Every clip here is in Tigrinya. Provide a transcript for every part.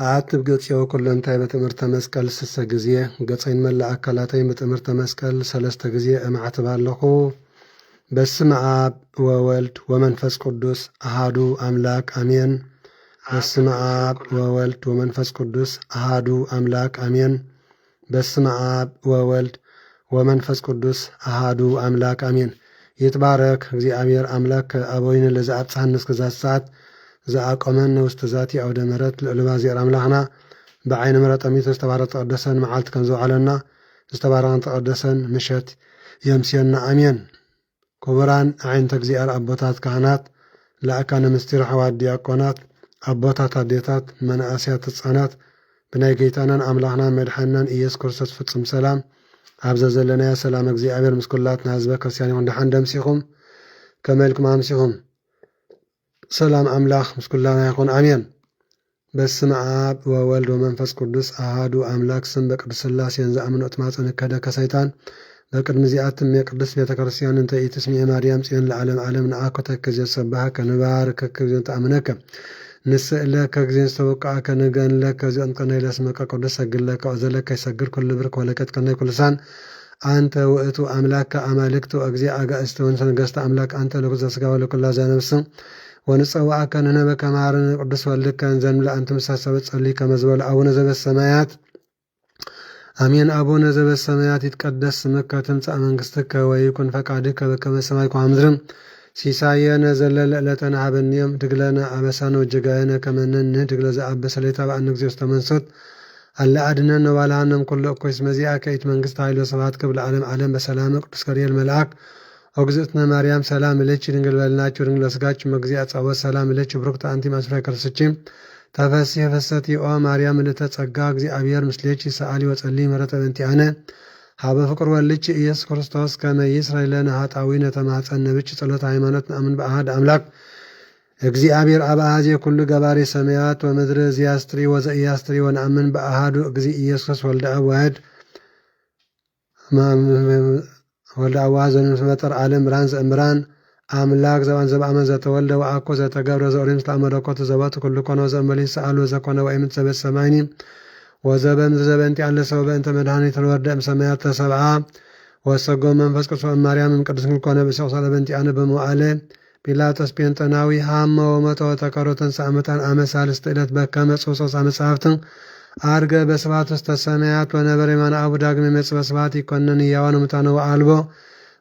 አትብ ገጽዮ ኩለንታይ በትምህርተ መስቀል ስሰ ጊዜ ገጸይን መላእ አካላተይ በትምህርተ መስቀል ሰለስተ ጊዜ እማዕትብ ኣለኹ። በስመ አብ ወወልድ ወመንፈስ ቅዱስ አሃዱ አምላክ አሜን። በስመ አብ ወወልድ ወመንፈስ ቅዱስ አሃዱ አምላክ አሜን። በስመ አብ ወወልድ ወመንፈስ ቅዱስ አሃዱ አምላክ አሜን። ይትባረክ እግዚአብሔር አምላክ አበዊነ ለዘአብጽሐነ እስከዛት ሰዓት ዘአቆመን ውስጥ ዛቲ አውደ ምሕረት ልዕልባ ዚር አምላኽና በዓይነ ምሕረት ጠሚት ዝተባረከ ተቀደሰን መዓልት ከም ዘውዓለና ዝተባረከን ተቀደሰን ምሸት የምስየና አሜን። ክቡራን ዓይነተ እግዚአብሔር አቦታት ካህናት፣ ለአካነ ምስጢር ሐዋርያት፣ ዲያቆናት፣ አቦታት፣ አዴታት፣ መናእስያት፣ ህፃናት ብናይ ጌታናን አምላኽናን መድሓንናን ኢየሱስ ክርስቶስ ፍጹም ሰላም ኣብዘ ዘለናዮ ሰላም እግዚአብሔር ምስ ኩላትና ህዝበ ክርስቲያን ይኹን። ደሓን ደምሲኹም ከመልክም ኣምሲኹም ሰላም አምላኽ ምስ ኩላና ይኹን አሜን። በስመ አብ ወወልድ ወመንፈስ ቅዱስ አሃዱ አምላክ ስም በቅዱስ ሥላሴን ዘአምኖት ማፀን ከደ ከሰይጣን በቅድሚ ዚአትም የቅዱስ ቤተ ክርስቲያን እንተ ኢትስሚ ማርያም ጽዮን ለዓለም ዓለም ንአኮተ ከዘ ሰባህ ከንባር ከከዘ ተአምነከ ንስእለ ከግዜ ዝተወቃ ከነገን ለከ ዘንቀነ ለስመከ ቅዱስ ሰግለከ ወዘለከ ይሰግድ ኩል ብር ወለከት ከነ ኩልሳን አንተ ውእቱ አምላከ አማልክቱ እግዚአ አጋእዝተ ወንሰነገስተ አምላክ አንተ ለኩዘ ሥጋ ወለኩላ ዘነፍስ ወንጸዋዕከ ንሕነ ከማርን ቅዱስ ወልድከ እንዘንብላ አንተ መሳሰበት ጸልይ ከመዝበል አቡነ ዘበሰማያት አሜን። አቡነ ዘበሰማያት ይትቀደስ ስምከ ትምጻእ መንግሥትከ ወይኩን ፈቃድከ በከመ በሰማይ ከመ በምድር ሲሳየነ ዘለለ ዕለተነ ሀበነ ድግለነ አበሳነ ወጀጋየነ ከመ ንሕነኒ ድግለ ዘአበሰ ለይታ በአነ ጊዜ ውስተ መንሱት አለ አድኅነነ ወባልሐነ እምኩሉ እኩይ እስመ ዚአከ ይእቲ መንግሥት ኃይል ወስብሐት ለዓለመ ዓለም በሰላም ቅዱስ ገብርኤል መልአክ ወግዝእትነ ማርያም ሰላም እለኪ ድንግል በልናችሁ ድንግል በሥጋችሁ መግዚአ ጸወት ሰላም እለኪ ብሩክት አንቲ እምአስፍሬ ከርስኪ ተፈሥሒ ፍሰቲ ኦ ማርያም ምልዕተ ጸጋ እግዚአብሔር ምስሌኪ ሰአሊ ወጸልዪ ምሕረተ በእንቲአነ ሀበ ፍቅር ወልድኪ ኢየሱስ ክርስቶስ ከመ ይስረይ ለነ ኃጣውኢነ ተማኅፀነ ብኪ ጸሎተ ሃይማኖት ነአምን በአሐድ አምላክ እግዚአብሔር አብ አሐዜ ኩሉ ገባሬ ሰማያት ወምድር ዘያስትሪ ወዘኢያስትሪ ወነአምን በአሐዱ እግዚእ ኢየሱስ ወልደ አብ ዋሕድ ወልደ አብ ዋሕድ ዘእንበለ ዓለም ብርሃን ዘእምራን አምላክ ዘባን ዘበአመን ዘተወልደ ወአኮ ዘተገብረ ዘኦሪም ምስለ መለኮቱ ዘበቱ ኩሉ ኮነ ወዘእንበለ ይስአል ወዘኮነ ወኢምንት ዘበሰማይኒ ወዘበምድር ዘበእንቲአነ ሰው በእንተ መድኃኒት ወርደ እምሰማያት ተሰብአ ወሰጎ መንፈስ ቅዱስ ማርያም ቅዱስ ድንግል ኮነ በሰውሳለ በእንቲአነ በመዋዕለ ጲላጦስ ጴንጠናዊ ሃመ ወመቶ ተቀሮተን ሰዓመታን አመሳልስት ዕለት በከመ ጾሶስ መጽሐፍትን አርገ በስብሐት ውስተ ሰማያት ወነበረ የማነ አቡ ዳግም የመጽእ በስብሐት ይኮነን ሕያዋን ሙታነ ወአልቦ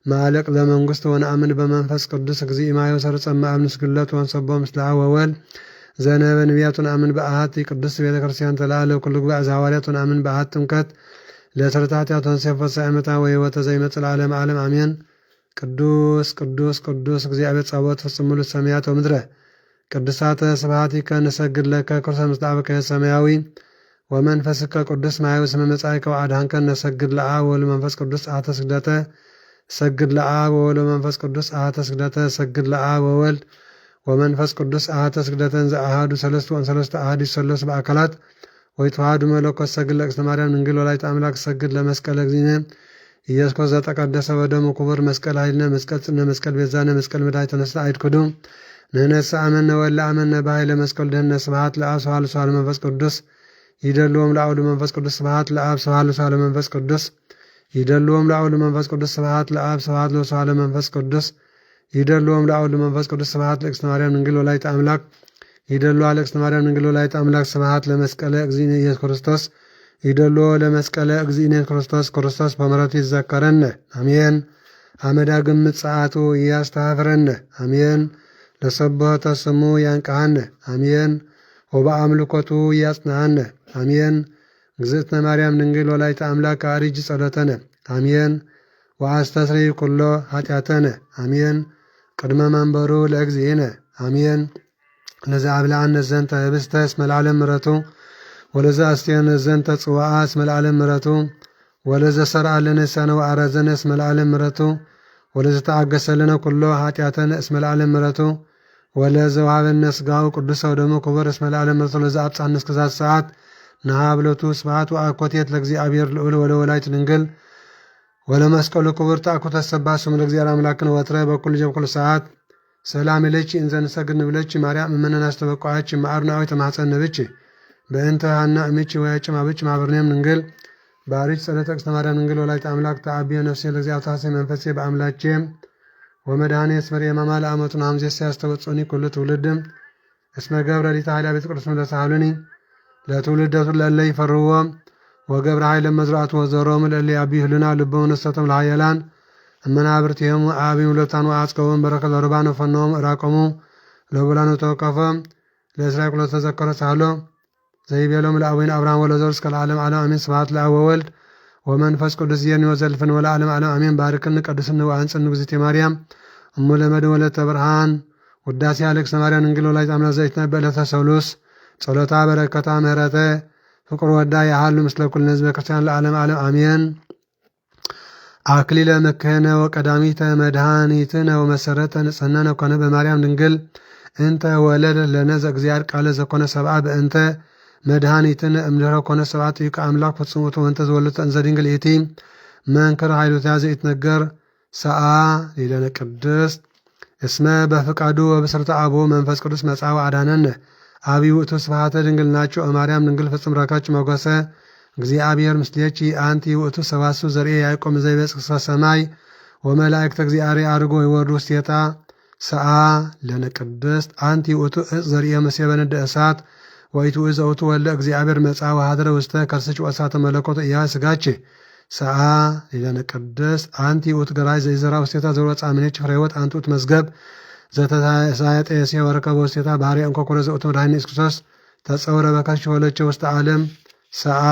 ማለቅ ለመንግሥት ወነአምን በመንፈስ ቅዱስ እግዚእ ማዮ ሰርጸ እምአብ ንስግደት ወንሰቦ ምስለ አብ ወወልድ ዘነበ ነቢያት ወነአምን በአሐቲ ቅድስት ቤተ ክርስቲያን ተላዕለ ኩሉ ጉባኤ ዘሐዋርያት ወነአምን በአሐቲ ጥምቀት ለተርታትያት ወንሴፎ ሰዓመታ ወሕይወተ ዘይመጽእ ለዓለመ ዓለም አሜን። ቅዱስ ቅዱስ ቅዱስ እግዚአብሔር ጸባኦት ፍጹም ሙሉ ሰማያት ወምድረ ቅዱሳተ ስብሐቲከ ንሰግድ ለከ ኩርሰ ምስጣብከ ሰማያዊ ወመንፈስከ ቅዱስ ማያዊ ስመ መጻእከ ወአድኃንከ ነሰግድ ለአብ ወወልድ መንፈስ ቅዱስ አሐተ ስግደተ ሰግድ ለአብ ወወልድ መንፈስ ቅዱስ አሐተ ስግደተ ሰግድ ለአብ ወወልድ ወመንፈስ ቅዱስ አሐተ ስግደተን ዘአሐዱ ሰለስቱ ወሰለስቱ አሐዱ ሰለስ በአካላት ወይተዋሐዱ መለኮት ሰግድ ለእግዝእትነ ማርያም ድንግል ወላዲተ አምላክ ሰግድ ለመስቀለ እግዚእነ ኢየሱስ ክርስቶስ ዘተቀደሰ ወደሙ ክቡር መስቀል ኃይልነ መስቀል ጽነ መስቀል ቤዛነ መስቀል መድኃኒተ ነፍስነ አይድክዱ ንሕነሰ አመነ ወለ አመነ በኃይለ መስቀል ደህነ ስብሐት ለአብ ስብሐት ለወልድ መንፈስ ቅዱስ ይደልዎም ለአብ መንፈስ ቅዱስ ስብሐት ለአብ ስብሐት ለወልድ መንፈስ ቅዱስ ይደልዎም ለአብ መንፈስ ቅዱስ ስብሐት ለአብ ስብሐት ለወልድ መንፈስ ቅዱስ ይደልዎም ለአብ መንፈስ ቅዱስ ስብሐት ለእግዝእትነ ማርያም ድንግል ወላዲተ አምላክ ይደልዎ ለእግዝእትነ ማርያም ድንግል ወላዲተ አምላክ ስብሐት ለመስቀለ እግዚእነ ኢየሱስ ክርስቶስ ይደልዎ ለመስቀለ እግዚእነ ክርስቶስ ክርስቶስ በምሕረቱ ይዘከረነ አሜን። አመዳግም ምጽአቱ ያስተኀፍረነ አሜን። ለሰብሖተ ስሙ ያንቃሃነ አሜን። ወበአምልኮቱ ያጽናሃነ አሜን። እግዝእትነ ማርያም ድንግል ወላዲተ አምላክ አርጅ ጸሎተነ አሜን። ወአስተስርይ ኩሎ ኃጢአተነ አሜን። ቅድመ መንበሩ ለእግዚእነ አሜን። ለዘአብልዐነ ዘንተ ህብስተ እስመ ለዓለም ምሕረቱ ወለዘአስቴነ ዘንተ ጽዋዓ እስመ ለዓለም ምሕረቱ ወለዘሰርዐ ለነ ሰነ ወአርአዘነ እስመ ለዓለም ምሕረቱ ወለዘተአገሰ ለነ ኩሎ ኃጢአተነ እስመ ለዓለም ምሕረቱ ወለዘወሀበነ ሥጋሁ ቅዱሰ ወደሙ ክቡር እስመ ለዓለም ምሕረቱ ወለዘአብጽሐነ እስከዛት ሰዓት ነሃብለቱ ስብሐት ወአኮቴት ለእግዚአብሔር ልዑል ወለወላዲቱ ድንግል ወለመስቀሉ ክቡር ተአኩተ ሰባህ ስሙ ለእግዚአብሔር አምላክነ ወትረ በኩሉ ጊዜ በኩሉ ሰዓት ሰላም ለኪ እንዘ ንሰግድ ንብለኪ ማርያም እምነ አስተበቋች ማዕርናዊ ተማፀን ንብች በእንተ ሐና እምች ወያጭ ማብች ማብርኔም ድንግል ባሪች ጸሎተ እግዝእትነ ማርያም ድንግል ወላዲተ አምላክ ተአብየ ነፍሴ ለእግዚአብሔር ታሴ መንፈሴ በአምላኬ ወመድኃኔ እስመ የማማ ለአመቱን ሐምዜሰ ያስተወጽኒ ኩሉ ትውልድም እስመ ገብረ ሊተ ኃይለ ቤተ ቅዱስ ለሳሉኒ ለትውልደቱ ለለ ይፈርዎ ወገብረ ኃይለ መዝራቱ ወዘሮም ለለ ያቢህልና ልቦም ነሰተም ለኃያላን እመናብርቲሆሙ አቢም ለታኑ አጽቀውም በረከት ለርባን ፈነውም ራቆሙ ለቡላኑ ተወቀፈ ለእስራኤል ኩሎ ተዘከረ ሳሎ ዘይቤሎም ለአቡነ አብርሃም ወለዘር እስከ ለዓለም ዓለም አሜን። ስብሐት ለአብ ወወልድ ወመንፈስ ቅዱስ ይርኒ ወዘልፍን ወለዓለም ዓለም አሜን። ባርክን ቀድስን ወአንጽን እግዝእትየ ማርያም እሙ ለመድኅን ወለተ ብርሃን ውዳሴ ለእግዝእትነ ማርያም ድንግል ወላዲተ አምላክ ዘይትነበ ዕለተ ሰሉስ ጸሎታ በረከታ ምህረተ ፍቁር ወዳ ያሃሉ ምስለ ኩልነ ሕዝበ ክርስቲያን ለዓለም ዓለም አሜን። አክሊለ መክህነ ወቀዳሚተ መድኃኒትነ ወመሰረተ ንጽሕናነ ኮነ በማርያም ድንግል እንተ ወለደ ለነ ዘእግዚአብሔር ቃለ ዘኮነ ሰብአ በእንተ መድኃኒትነ እምድኅረ ኮነ ሰብአ ጥዩቀ አምላክ ፍጹም ውእቱ ወእንተ ዘወለደቱ እንዘ ድንግል ይእቲ መንክር ኃይሎታ ዘይትነገር ሰአ ሊለነ ቅድስት እስመ በፍቃዱ ወብስርተ አቦ መንፈስ ቅዱስ መጽአ ወአዳነነ አብይ ውእቱ ስብሐተ ድንግልናችሁ ማርያም ድንግል ፍጹም ረካች መጓሰ እግዚአብሔር ምስሌኪ አንቲ ውእቱ ሰባስው ዘርኤ ያዕቆብ ዘይበጽሕ እስከ ሰማይ ወመላእክተ እግዚአብሔር አድርጎ ይወርዱ ውስቴታ ሰአ ለነ ቅድስት አንቲ ውእቱ ዕፅ ዘርኤ መሴበ ነደ እሳት ወይቱ እዘውቱ ወለ እግዚአብሔር መጽአ ወኀደረ ውስተ ከርስች ወእሳተ መለኮት እያ ስጋች ሰአ ለነ ቅድስት አንቲ ውእቱ ገራይ ዘይዘራ ውስቴታ ዘወፃ ምኔች ፍሬ ሕይወት አንቲ ውእቱ መዝገብ ዘተሳየጠየሴ ወረከበ ውስቴታ ባህርያ እንኮኮረ ዘውእቱ መድኃኒነ ኢየሱስ ክርስቶስ ተጸውረ በከርሽ ወለቸ ውስተ ዓለም ሰአ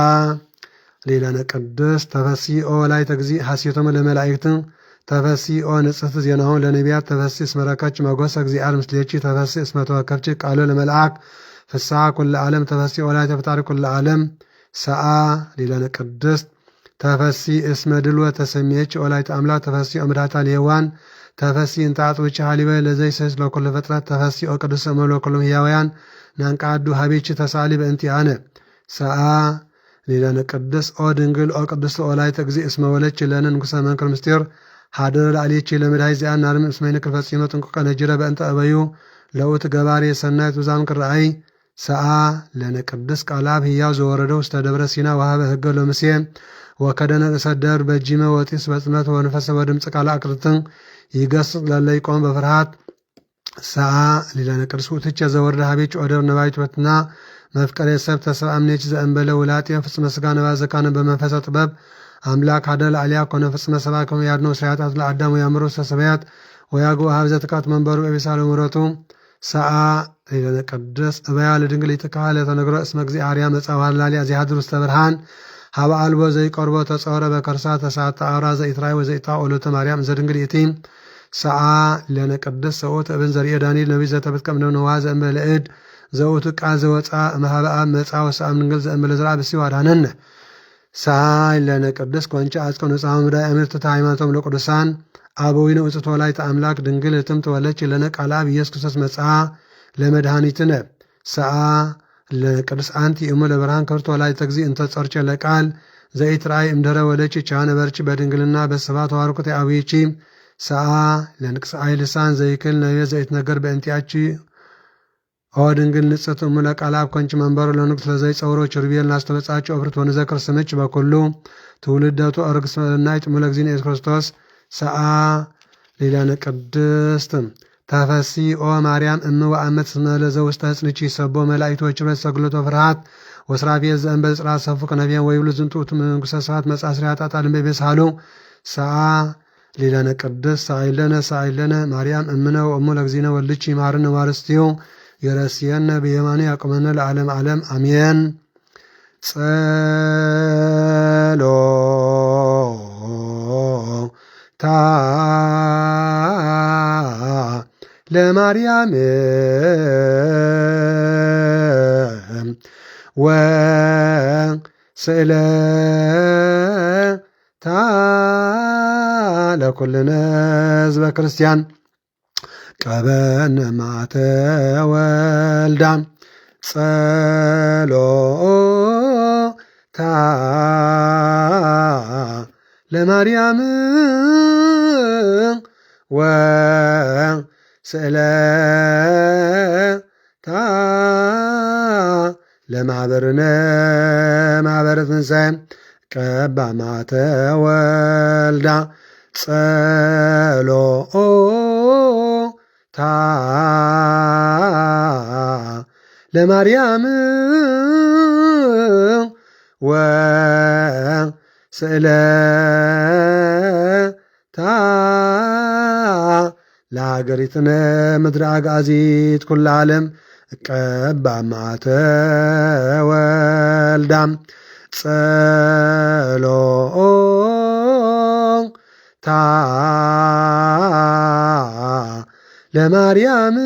ሌላነ ቅድስት ተፈሲኦ ላዕለ እግዚእ ሐሴቶሙ ለመላእክትን ተፈሲኦ ንጽሕት ዜናሁ ለነቢያት ተፈሲ እስመ ረከብኪ ሞገሰ እግዚአብሔር ምስሌኪ ተፈሲ እስመ ተወከፍኪ ቃሎ ለመልአክ ፍስሐ ኩለ ዓለም ተፈሲኦ ላዕለ ፈጣሪ ኩለ ዓለም ሰአ ሌላነ ቅድስት ተፈሲ እስመ ድልወ ተሰሚየኪ ወላዲተ አምላክ ተፈሲኦ መድኃኒተ ለሔዋን ተፈሲ እንተ አጥብኪ ሀሊበ ለዘይሰስ ለኩሉ ፍጥረት ተፈሲኦ ቅዱስ እመ ለኩሎም ሕያውያን ናንቃዱ ሀቤኪ ተሳሊ በእንቲአነ ሰአ ሌላነ ቅድስት ኦ ድንግል ኦ ቅድስት ወላዲተ እግዚእ እስመ ወለድኪ ለነ ንጉሠ መንክር ምስጢር ሀደረ ላዕሌኪ ለመድኃኒት ዚአነ ናርም እስመ ይንክር ፈጺመ ጥንቁቀ ነጅረ በእንተ እበዩ ለውእቱ ገባሬ ሰናይት ብዛም ክረአይ ሰአ ለነ ቅድስት ቃልአብ ሕያው ዘወረደ ውስተ ደብረ ሲና ወሀበ ሕገ ለሙሴ ወከደነ ርእሰ ደብር በጂመ ወጢስ በጽልመት ወንፈሰ በድምፅ ቃል አቅርትን ይገስጽ ለለ ይቆም በፍርሃት ሰአ ሌላነ ቅድስት ውእትቼ ዘወረደ ሀቤኪ ኦደር ነባይት በትና መፍቀሬ ሰብ ተሰብ አምኔች ዘእንበለ ውላጤ ፍጽመ ሥጋ ነባ ዘካነ በመንፈሰ ጥበብ አምላክ አደል አልያ ኮነ ፍጽመ ሰባ ከመ ያድነው ስርያታት ለአዳም ያምሮ ሰሰበያት ወያግቦ ሀብዘ ትቃት መንበሩ ኤቤሳለ ምረቱ ሰአ ሌላነ ቅድስት እበያ ለድንግል ይትካለ ተነግሮ እስመ እግዚአብሔር መጽአ ወሃላሊ አዚሃድር ውስተ ብርሃን ሃበ አልቦ ዘይቀርቦ ተጸወረ በከርሳ ተሳተ አውራ ዘይትራይ ወዘይታ ኦሎተ ማርያም ዘድንግል እቲ ሰዓ ለነ ቅድስ ሰውት እብን ዘርኤ ዳንኤል ነቢይ ዘተበትከም ነዋ ዘእንበለእድ ዘውቱ ቃል ዘወፃ መሃበ አብ መፃ ወሰአብ ድንግል ዘእንበለ ዝራ ብሲ ዋዳነነ ሳይ ለነ ቅድስ ኮንቻ አጽቆ ነፃ ምዳይ እምርትታ ሃይማኖቶም ለቅዱሳን አበዊነ ውፅቶ ላይ ተአምላክ ድንግል እትም ተወለች ለነ ቃል አብ ኢየሱስ ክርስቶስ መፃ ለመድኃኒትነ ሰዓ ለቅዱስ አንቲ እሙ ለብርሃን ከርቶ ላይ ተግዚ እንተ ጸርቸ ለቃል ዘይትራይ እምደረ ወለች ቻነ በርች በድንግልና በሰባት ዋርኩት አብይቺ ሰዓ ለንቅስ አይ ልሳን ዘይክል ነየ ዘይትነገር በእንቲያቺ ኦ ድንግል ንጽሕት እሙ ለቃል አብ ኮንች መንበሩ ለንጉስ ለዘይ ጸውሮ ችርቤል ናስተበጻቸው እብርት ወንዘክር ስምች በኩሉ ትውልደቱ እርግስ ናይት እሙ ለእግዚእነ ኢየሱስ ክርስቶስ ሰዓ ሌላነ ቅድስት ተፈሲ ኦ ማርያም እም ወአመት ስመለዘ ውስተ ህጽንቺ ሰቦ መላእክቶች በት ሰግሎቶ ፍርሃት ወስራፌል ዘእንበል ጽራ ሰፉ ከነቢያን ወይብሉ ዝንቱ መንግሥተ ሰዓት መጻስሪያ ጣጣልን በቤሳሉ ሰዓ ሌላነ ቅድስት ሳይለነ ማርያም እምነ ወእሙ ለእግዚእነ ወልድቺ ማርነ ዋርስትዮ የረስየነ በየማኑ ያቆመነ ለዓለም ዓለም አሜን። ጸሎታ ለማርያም ወስእለታ ለኩልነ ህዝበ ክርስቲያን ቀበነ ማተ ወልዳ ጸሎታ ለማርያም ወስእለታ ለማህበርነ ማህበረ ትንሣኤ ቀባ ማተ ወልዳ ጸሎታ ለማርያም ወስእለታ ለሀገሪትነ ምድረ አጋዚት ኩሉ ዓለም ቀባ ማተ ወልዳ ጸሎታ ለማርያም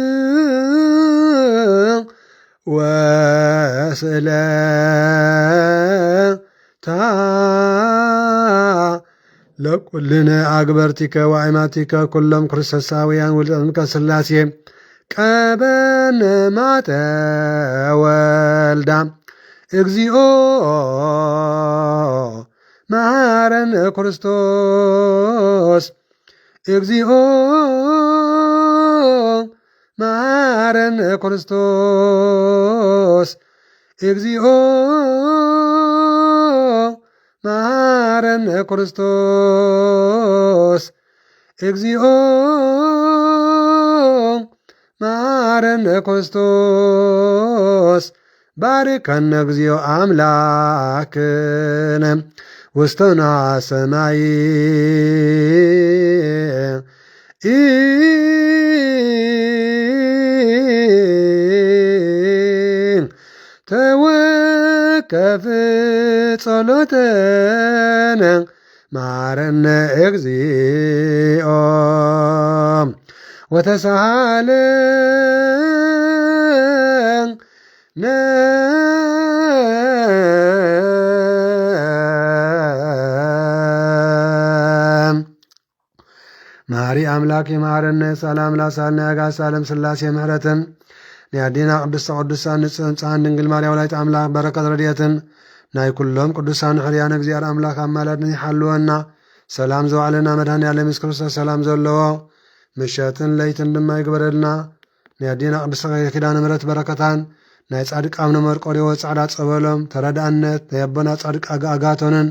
ወስእለታ ለኩልነ አግበርቲከ ወአይማቲከ ኩሎም ክርስቶሳውያን ወልደ ሥላሴ ቀበነ ማተ ወልዳ እግዚኦ መሐረነ ክርስቶስ እግዚኦ መሐረነ ክርስቶስ እግዚኦ መሐረነ ክርስቶስ እግዚኦ መሐረነ ክርስቶስ ባርከነ እግዚኦ አምላክነ ውስተ ሰማይ ተወከፍ ጸሎተነ መሐረነ እግዚኦ ወተሳሃለነ ማሪ አምላክ የማረነ ሰላም ላሳልነ ያጋሳለም ሥላሴ ምህረትን ንያዲና ቅድስተ ቅዱሳን ንጽሕት ንጽሐን ድንግል ማርያም ወላዲተ አምላክ በረከት ረድኤትን ናይ ኩሎም ቅዱሳን ሕርያን እግዚአብሔር አምላክ አማላድን ይሓልወና ሰላም ዘዋዕለና መድኃኔ ዓለም ኢየሱስ ክርስቶስ ሰላም ዘለዎ ምሸትን ለይትን ድማ ይግበረልና ንያዲና ቅድስተ ኪዳነ ምሕረት በረከታን ናይ ጻድቅ አቡነ መርቆሬዎስ ጻዕዳ ጸበሎም ተረዳእነት ናይ አቦና ጻድቅ አጋቶንን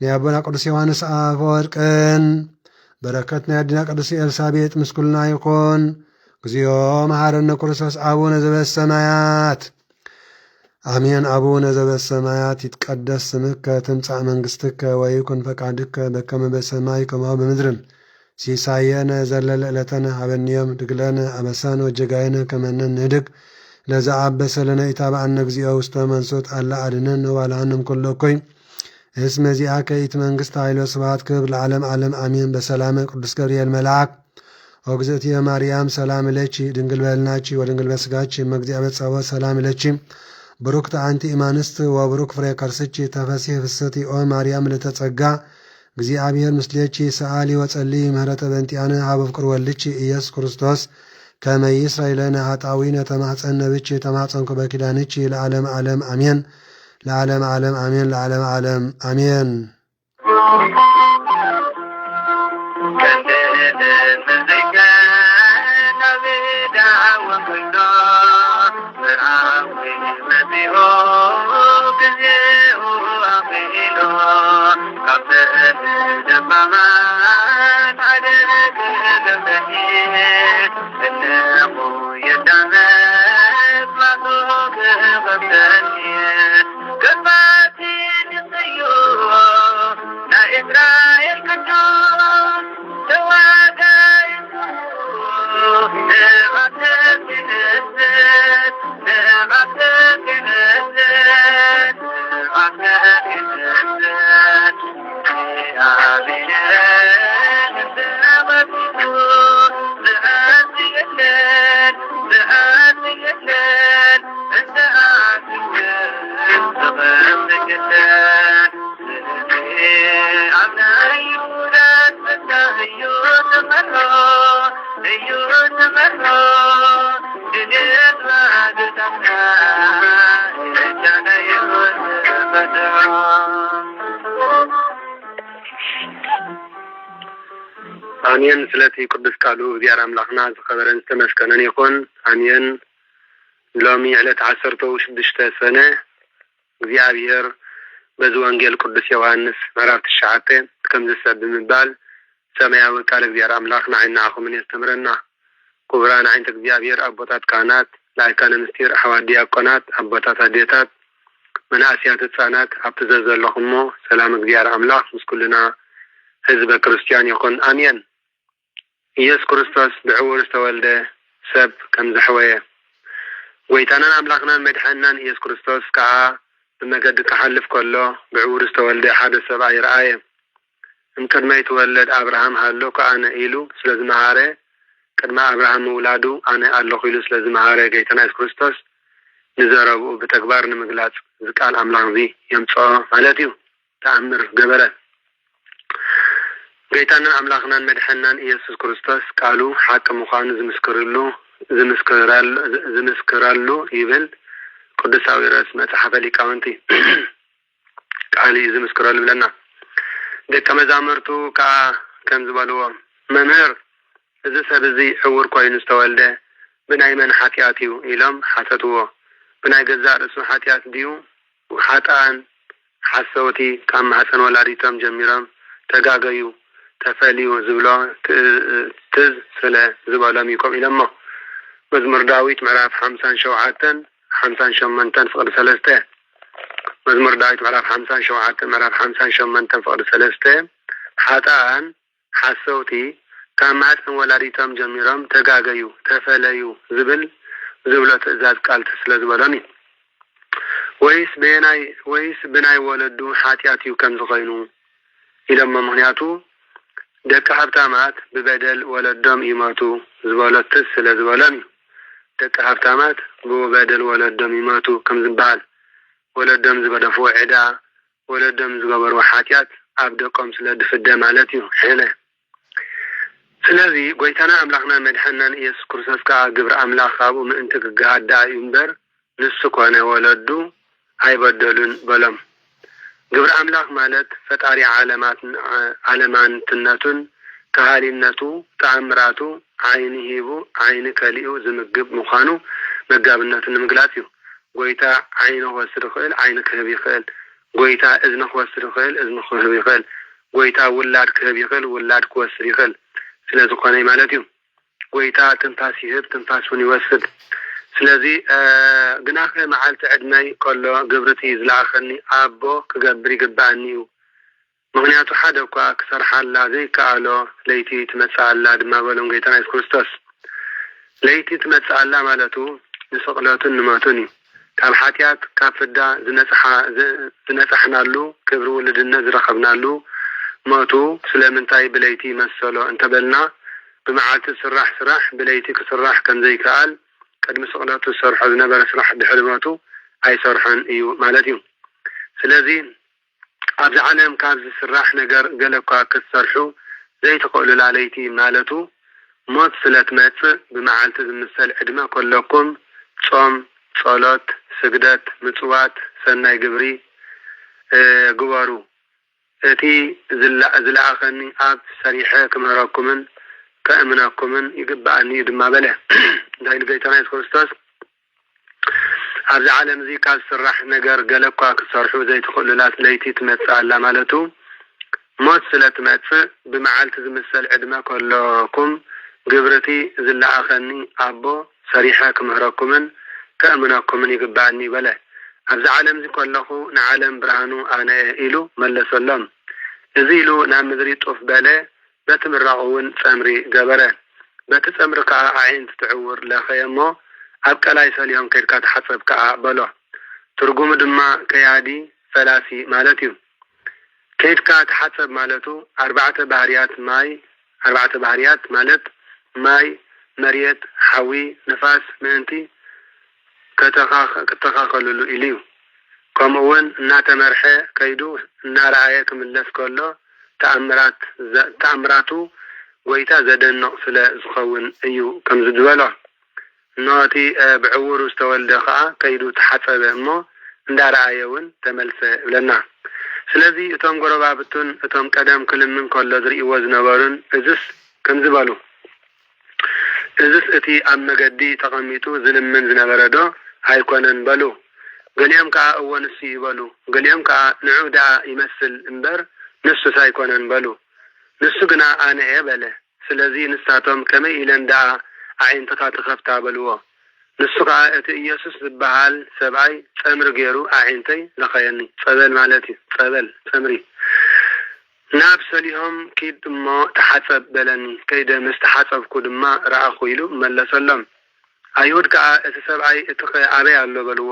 ናይ አቦና ቅዱስ ዮሐንስ አፈወርቅን በረከት ናይ አዲና ቅዱስ ኤልሳቤጥ ምስኩልና ይኮን። እግዚኦ መሐረነ ክርስቶስ አቡነ ዘበሰማያት አሜን። አቡነ ዘበሰማያት ይትቀደስ ስምከ ትምጻእ መንግሥትከ ወይኩን ፈቃድከ በከመ በሰማይ ከማሁ በምድር ሲሳየነ ዘለለ ዕለተነ ሀበነ ዮም ድግለነ አበሳነ ወጀጋየነ ከመ ንህድግ ለዘአበሰ ለነ ኢታብአነ እግዚኦ ውስተ መንሱት አላ አድኅነነ ወባልሐነ እምኩሉ እኩይ اسم زياك إت منجست عيلو سبات كب العالم عالم آمين بسلامة قدس جبريل ملاك وجزت يا مريم سلام لكي دنجل بالناتشي ودنجل بسقاتشي مجدي أبد سوا سلام لكي بروكت أنت إيمانست وبروك فريكرسيتشي تفاسيه في الستي أو مريم لتتسقع جزي أبير مسليتشي سآلي وتسألي مهرة بنتي أنا عبد فكر ولتشي إياس كريستوس كما يسرى لنا هتعوين تمعصن بتشي تمعصن كبكدانتشي لعالم عالم آمين لعالم عالم آمين لعالم عالم آمين آمين سلاتي قدس قالوا زيارة ملاقنا زخبرن استمسكنن يكون آمين لومي على 16 سنة زيابير بزوانجيل قدس يوهانس مرافت الشعاتين كم زسد بمبال سماوي قال زيارة ملاقنا عنا أخو من يستمرنا كبران عندك زيابير أبوتات كانت لا كان مستير حوادي أقنات أبوتات هديتات من آسيات السانات أبتزز اللهم سلام زيارة ملاق مسكلنا حزب كريستيان يكون آمين إياس كريستوس بعور استولده سب كم زحوية ويتانا أملاقنا مدحنان إياس كريستوس كعا بمجد كحلف كله بعور استولده حادث سبع يرآية يمكن ما يتولد أبراهام هالو كأنا إيلو سلز مهارة كدما أبراهام مولادو أنا ألو خيلو سلز مهارة جيتانا إياس كريستوس نزاربو بتكبار نمجلات ذكال أملاق ذي يمتصو مالاتيو تأمر قبرة جيتانا أملاقنا مدحنان إيسوس كريستوس قالوا حاكم مخان زمسكرالو يبل قدس أوي رسمة حفلي كاونتي قالي زمسكرالو لنا دك مزامرتو كم زبالو ممر إذا سبزي أور كوين استوالده بناي من حاتياتيو إلام حساتو بناي جزار اسمه حاتيات ديو وحاتان حسوتي كم حسن ولا ريتم جميرام تجاجيو تفاليو زبلا تز سلا زبالام يكم إلما مزمر داويت معرف 50 شوعاتن 50 شمنتن فقد ثلاثة مزمر داويت معرف 50 شوعاتن معرف 50 شمنتن فقد ثلاثة حتى حسوتي كان حسن ولا ريتم جميرام تجاجيو تفاليو زبلا تزاد قال تسلا زبالامي ويس بناي ولدو حاتياتيو كم زغينو إلما مهنياتو دك حبتامات ببدل ولدهم يماتوا زبالات تسلا زبالامي دك حبتامات ببدل ولدهم يماتوا كم زبال ولدهم زبدفوا عدا ولدهم زببروا حاتيات أبدكم سلا دفدا مالتيو حيله سلازي قويتانا أملاقنا مدحنان إيس كرساس كا قبر أملاق أبو من انتك قاعد دا ينبر نسكوانا ولدو هاي بدلون بلم قبر أملاق مالت فتاري علمان تنتون كهالينتو تأمراتو عين هيبو عين كاليو زمقب مخانو مقابلناتو نمقلاتيو قويتا عينه وسر خيل عين كهبي خيل قويتا إذنه وسر خيل إذنه كهبي خيل قويتا ولاد كهبي خيل ولاد كوسري خيل سلازو قاني مالتيو قويتا تنتاسي هب تنتاسون يوسد سلازي قناخ معالت عدناي قالوا قبرتي زلاخني أبو كقبري قبعنيو مغنياتو حدا كوا أكثر حالا زي كالو ليتي تمتسع الله دما بلون قيتنا يس كريستوس ليتي تمتسع الله مالتو نسقلاتو نماتوني ካብ ሓጢያት ካብ ፍዳ ዝነጽሕናሉ ክብሪ ውልድነት ዝረኸብናሉ ሞቱ ስለምንታይ ብለይቲ መሰሎ እንተበልና ብመዓልቲ ስራሕ ብለይቲ ክስራሕ ከም ዘይከኣል ቅድሚ ስቕለቱ ዝሰርሖ ዝነበረ ስራሕ ድሕሪ ሞቱ ኣይሰርሖን እዩ ማለት እዩ። ስለዚ ኣብዚ ዓለም ካብ ዝስራሕ ነገር ገለ እኳ ክትሰርሑ ዘይትኽእሉላ ለይቲ ማለቱ ሞት ስለትመጽእ ብመዓልቲ ዝምሰል ዕድመ ከለኩም ጾም፣ ጸሎት፣ ስግደት፣ ምጽዋት፣ ሰናይ ግብሪ ግበሩ እቲ ዝለኣኸኒ ኣብ ሰሪሐ ክምህረኩምን ከእምነኩምን ይግባአኒ ድማ በለ። እንታይ ንጌታና ኢየሱስ ክርስቶስ ኣብዚ ዓለም እዚ ካብ ዝስራሕ ነገር ገለ እኳ ክትሰርሑ ዘይትኽእሉላት ለይቲ ትመጽእ ኣላ ማለቱ ሞት ስለትመጽእ ብመዓልቲ ዝምሰል ዕድመ ከለኩም ግብርቲ ዝለኣኸኒ ኣቦ ሰሪሐ ክምህረኩምን ከእምነኩምን ይግባአኒ በለ። ኣብዚ ዓለም እዚ ከለኹ ንዓለም ብርሃኑ ኣነ ኢሉ መለሰሎም። እዚ ኢሉ ናብ ምድሪ ጡፍ በለ በቲ ምራቕ እውን ጸምሪ ገበረ። በቲ ጸምሪ ከዓ ዓይን ትዕውር ለኸየ እሞ ኣብ ቀላይ ሰሊሆም ከይድካ ተሓጸብ ከዓ በሎ። ትርጉሙ ድማ ከያዲ ፈላሲ ማለት እዩ። ከይድካ ተሓጸብ ማለቱ ኣርባዕተ ባህርያት ማለት ማይ፣ መሬት፣ ሓዊ፣ ንፋስ ምእንቲ ከተኻኸልሉ ኢሉ እዩ። ከምኡውን እናተመርሐ ከይዱ እናረኣየ ክምለስ ከሎ ተኣምራቱ ጎይታ ዘደንቕ ስለ ዝኸውን እዩ ከምዚ ዝበሎ። ነቲ ብዕውሩ ዝተወልደ ከዓ ከይዱ ተሓጸበ እሞ እንዳረኣየ እውን ተመልሰ ብለና። ስለዚ እቶም ጎረባብቱን እቶም ቀደም ክልምን ከሎ ዝርእይዎ ዝነበሩን እዝስ ከምዚ በሉ። እዝስ እቲ ኣብ መገዲ ተቐሚጡ ዝልምን ዝነበረ ዶ ኣይኮነን በሉ። ገሊኦም ከዓ እወ ንሱ ይበሉ፣ ገሊኦም ከዓ ንዑ ደኣ ይመስል እምበር ንሱስ ኣይኮነን በሉ። ንሱ ግና ኣነ እየ በለ። ስለዚ ንሳቶም ከመይ ኢለን ደኣ ኣዒንትኻ ትኸፍታ በልዎ። ንሱ ከዓ እቲ ኢየሱስ ዝበሃል ሰብኣይ ጸምሪ ገይሩ ኣዒንተይ ለኸየኒ። ጸበል ማለት እዩ፣ ጸበል ጸምሪ። ናብ ሰሊሆም ኪድ እሞ ተሓጸብ በለኒ። ከይደ ምስ ተሓጸብኩ ድማ ረኣኹ ኢሉ መለሰሎም። ኣይሁድ ከዓ እቲ ሰብኣይ እቲ ኣበይ ኣሎ በልዎ።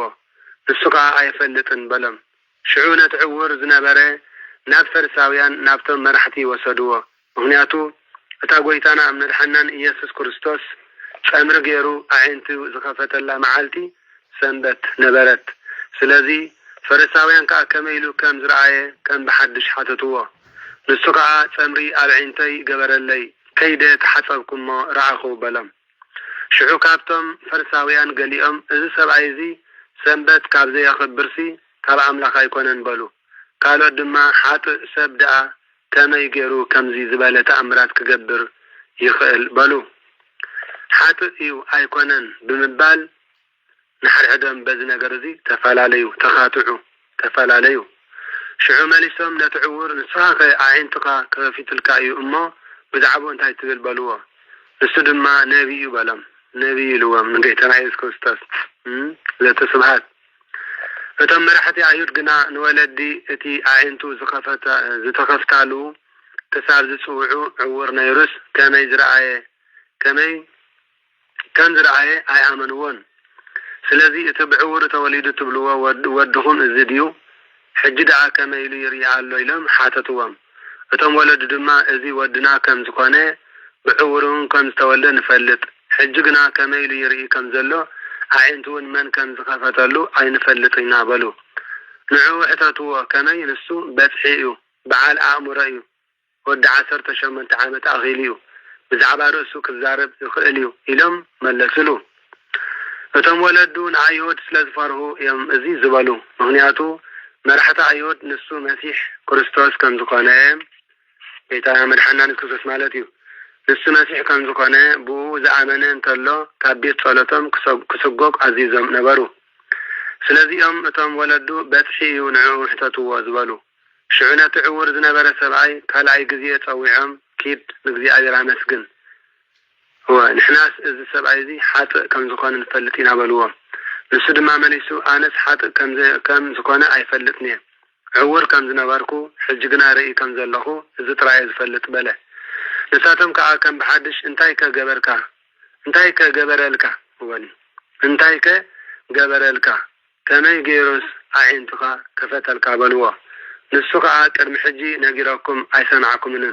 ንሱ ከዓ ኣይፈልጥን በሎም። ሽዑ ነቲ ዕውር ዝነበረ ናብ ፈሪሳውያን ናብቶም መራሕቲ ወሰድዎ። ምክንያቱ እታ ጎይታና ኣብ መድሓናን ኢየሱስ ክርስቶስ ጸምሪ ገይሩ ኣዒንቱ ዝኸፈተላ መዓልቲ ሰንበት ነበረት። ስለዚ ፈሪሳውያን ከዓ ከመይ ኢሉ ከም ዝረኣየ ከም ብሓድሽ ሓተትዎ። ንሱ ከዓ ጸምሪ ኣብ ዒንተይ ገበረለይ ከይደ ተሓጸብኩሞ ረኣኹ በሎም። ሽዑ ካብቶም ፈሪሳውያን ገሊኦም እዚ ሰብኣይ እዚ ሰንበት ካብ ዘየኽብርሲ ካብ ኣምላኽ ኣይኮነን በሉ። ካልኦት ድማ ሓጥእ ሰብ ደኣ ከመይ ገይሩ ከምዚ ዝበለ ተኣምራት ክገብር ይኽእል በሉ። ሓጥእ እዩ ኣይኮነን ብምባል ንሓድሕዶም በዚ ነገር እዚ ተፈላለዩ። ሽዑ መሊሶም ነቲ ዕውር ንስኻ ኣዒንትኻ ከፊትልካ እዩ እሞ ብዛዕባ እንታይ ትብል በልዎ። ንሱ ድማ ነቢይ እዩ በሎም። ነቢይ ኢልዎም ንጌታና ኢየሱስ ክርስቶስ ዘተ ስብሃት። እቶም መራሕቲ ኣይሁድ ግና ንወለዲ እቲ ኣዒንቱ ዝተኸፍታሉ ክሳብ ዝፅውዑ ዕውር ነይሩስ ከም ዝረኣየ ኣይኣመንዎን። ስለዚ እቲ ብዕውር ተወሊዱ ትብልዎ ወድኹም እዚ ድዩ? ሕጂ ደኣ ከመይ ኢሉ ይርኢ ኣሎ ኢሎም ሓተትዎም። እቶም ወለዱ ድማ እዚ ወድና ከም ዝኾነ ብዕውሩን ከም ዝተወልደ ንፈልጥ፣ ሕጂ ግና ከመይ ኢሉ ይርኢ ከም ዘሎ ኣዒንቱ እውን መን ከም ዝኸፈተሉ ኣይንፈልጥ ኢና በሉ። ንዑ ሕተትዎ ከመይ ንሱ በፅሒ እዩ፣ በዓል ኣእምሮ እዩ፣ ወዲ 18 ዓመት ኣኺሉ እዩ፣ ብዛዕባ ርእሱ ክዛረብ ይኽእል እዩ ኢሎም መለስሉ። እቶም ወለዱ ንኣይሁድ ስለ ዝፈርሁ እዮም እዚ ዝበሉ። ምክንያቱ መራሕቲ ኣይሁድ ንሱ መሲሕ ክርስቶስ ከም ዝኾነ ጌታ መድሓናን ክርስቶስ ማለት እዩ ንሱ መሲሕ ከም ዝኾነ ብኡ ዝኣመነ እንተሎ ካብ ቤት ጸሎቶም ክስጎግ ኣዚዞም ነበሩ። ስለዚኦም እቶም ወለዱ በፅሒ እዩ ንዕኡ ሕተትዎ ዝበሉ። ሽዑ ነቲ ዕውር ዝነበረ ሰብኣይ ካልኣይ ግዜ ፀዊዖም ኪድ ንእግዚኣብሔር ኣመስግን፣ ንሕናስ እዚ ሰብኣይ እዚ ሓጥእ ከም ዝኾነ ንፈልጥ ኢና በልዎ። ንሱ ድማ መሊሱ ኣነስ ሓጥእ ከም ዝኾነ ኣይፈልጥን እየ፣ ዕውር ከም ዝነበርኩ ሕጂ ግና ርኢ ከም ዘለኹ እዚ ጥራይ ዝፈልጥ በለ። ንሳቶም ከዓ ከም ብሓድሽ እንታይ ከገበረልካ ከመይ ገይሮስ ኣዒንትኻ ከፈተልካ በልዎ ንሱ ከዓ ቅድሚ ሕጂ ነጊረኩም ኣይሰምዓኩምን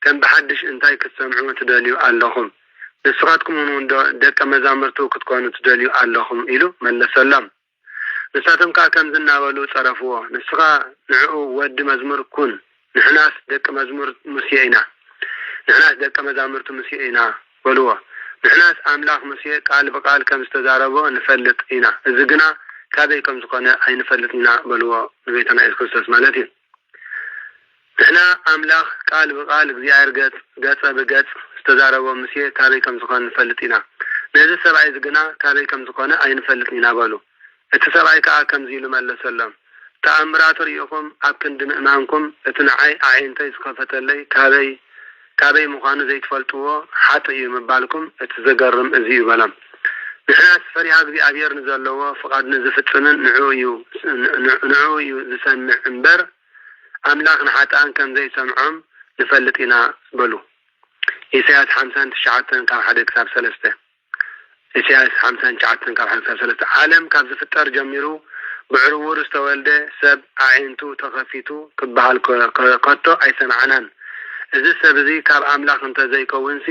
ከም ብሓድሽ እንታይ ክትሰምዑ ትደልዩ ኣለኹም ንስኻትኩም እውን ደቀ መዛሙርቱ ክትኮኑ ትደልዩ ኣለኹም ኢሉ መለሰሎም ንሳቶም ከዓ ከም ዝናበሉ ፀረፍዎ ንስኻ ንዕኡ ወዲ መዝሙር ኩን ንሕናስ ደቀ መዝሙር ሙሴ ኢና ንሕናስ ደቀ መዛሙርቱ ሙሴ ኢና በልዎ ንሕናስ ኣምላኽ ሙሴ ቃል ብቃል ከም ዝተዛረቦ ንፈልጥ ኢና እዚ ግና ካበይ ከም ዝኾነ ኣይንፈልጥ ኢና በልዎ ንቤተና ኢየሱስ ክርስቶስ ማለት እዩ ንሕና ኣምላኽ ቃል ብቃል እግዚአብሔር ገጸ ብገጽ ዝተዛረቦ ሙሴ ካበይ ከም ዝኾነ ንፈልጥ ኢና ነዚ ሰብኣይ ግና ካበይ ከም ዝኾነ ኣይንፈልጥ ኢና በሉ እቲ ሰብኣይ ከዓ ከምዚ ኢሉ መለሰሎም ተኣምራት ርኢኹም ኣብ ክንዲ ምእማንኩም እቲ ንዓይ ኣዒንተይ ዝኸፈተለይ ካበይ ምዃኑ ዘይትፈልጥዎ ሓጥእ እዩ ምባልኩም እቲ ዘገርም እዚ እዩ በሎም ንሕናስ ፈሪሃ እግዚኣብሔር ንዘለዎ ፍቓድ ንዝፍጽምን ንዕኡ እዩ ዝሰምዕ እምበር ኣምላኽ ንሓጥኣን ከም ዘይሰምዖም ንፈልጥ ኢና በሉ ኢሳያስ 59 ካብ 1 ክሳብ 3 ኢሳያስ 59 ካብ 1 ክሳብ 3 ዓለም ካብ ዝፍጠር ጀሚሩ ብዕርውር ዝተወልደ ሰብ ኣዒንቱ ተኸፊቱ ክበሃል ከቶ ኣይሰምዓናን እዚ ሰብ እዚ ካብ ኣምላኽ እንተዘይከውንሲ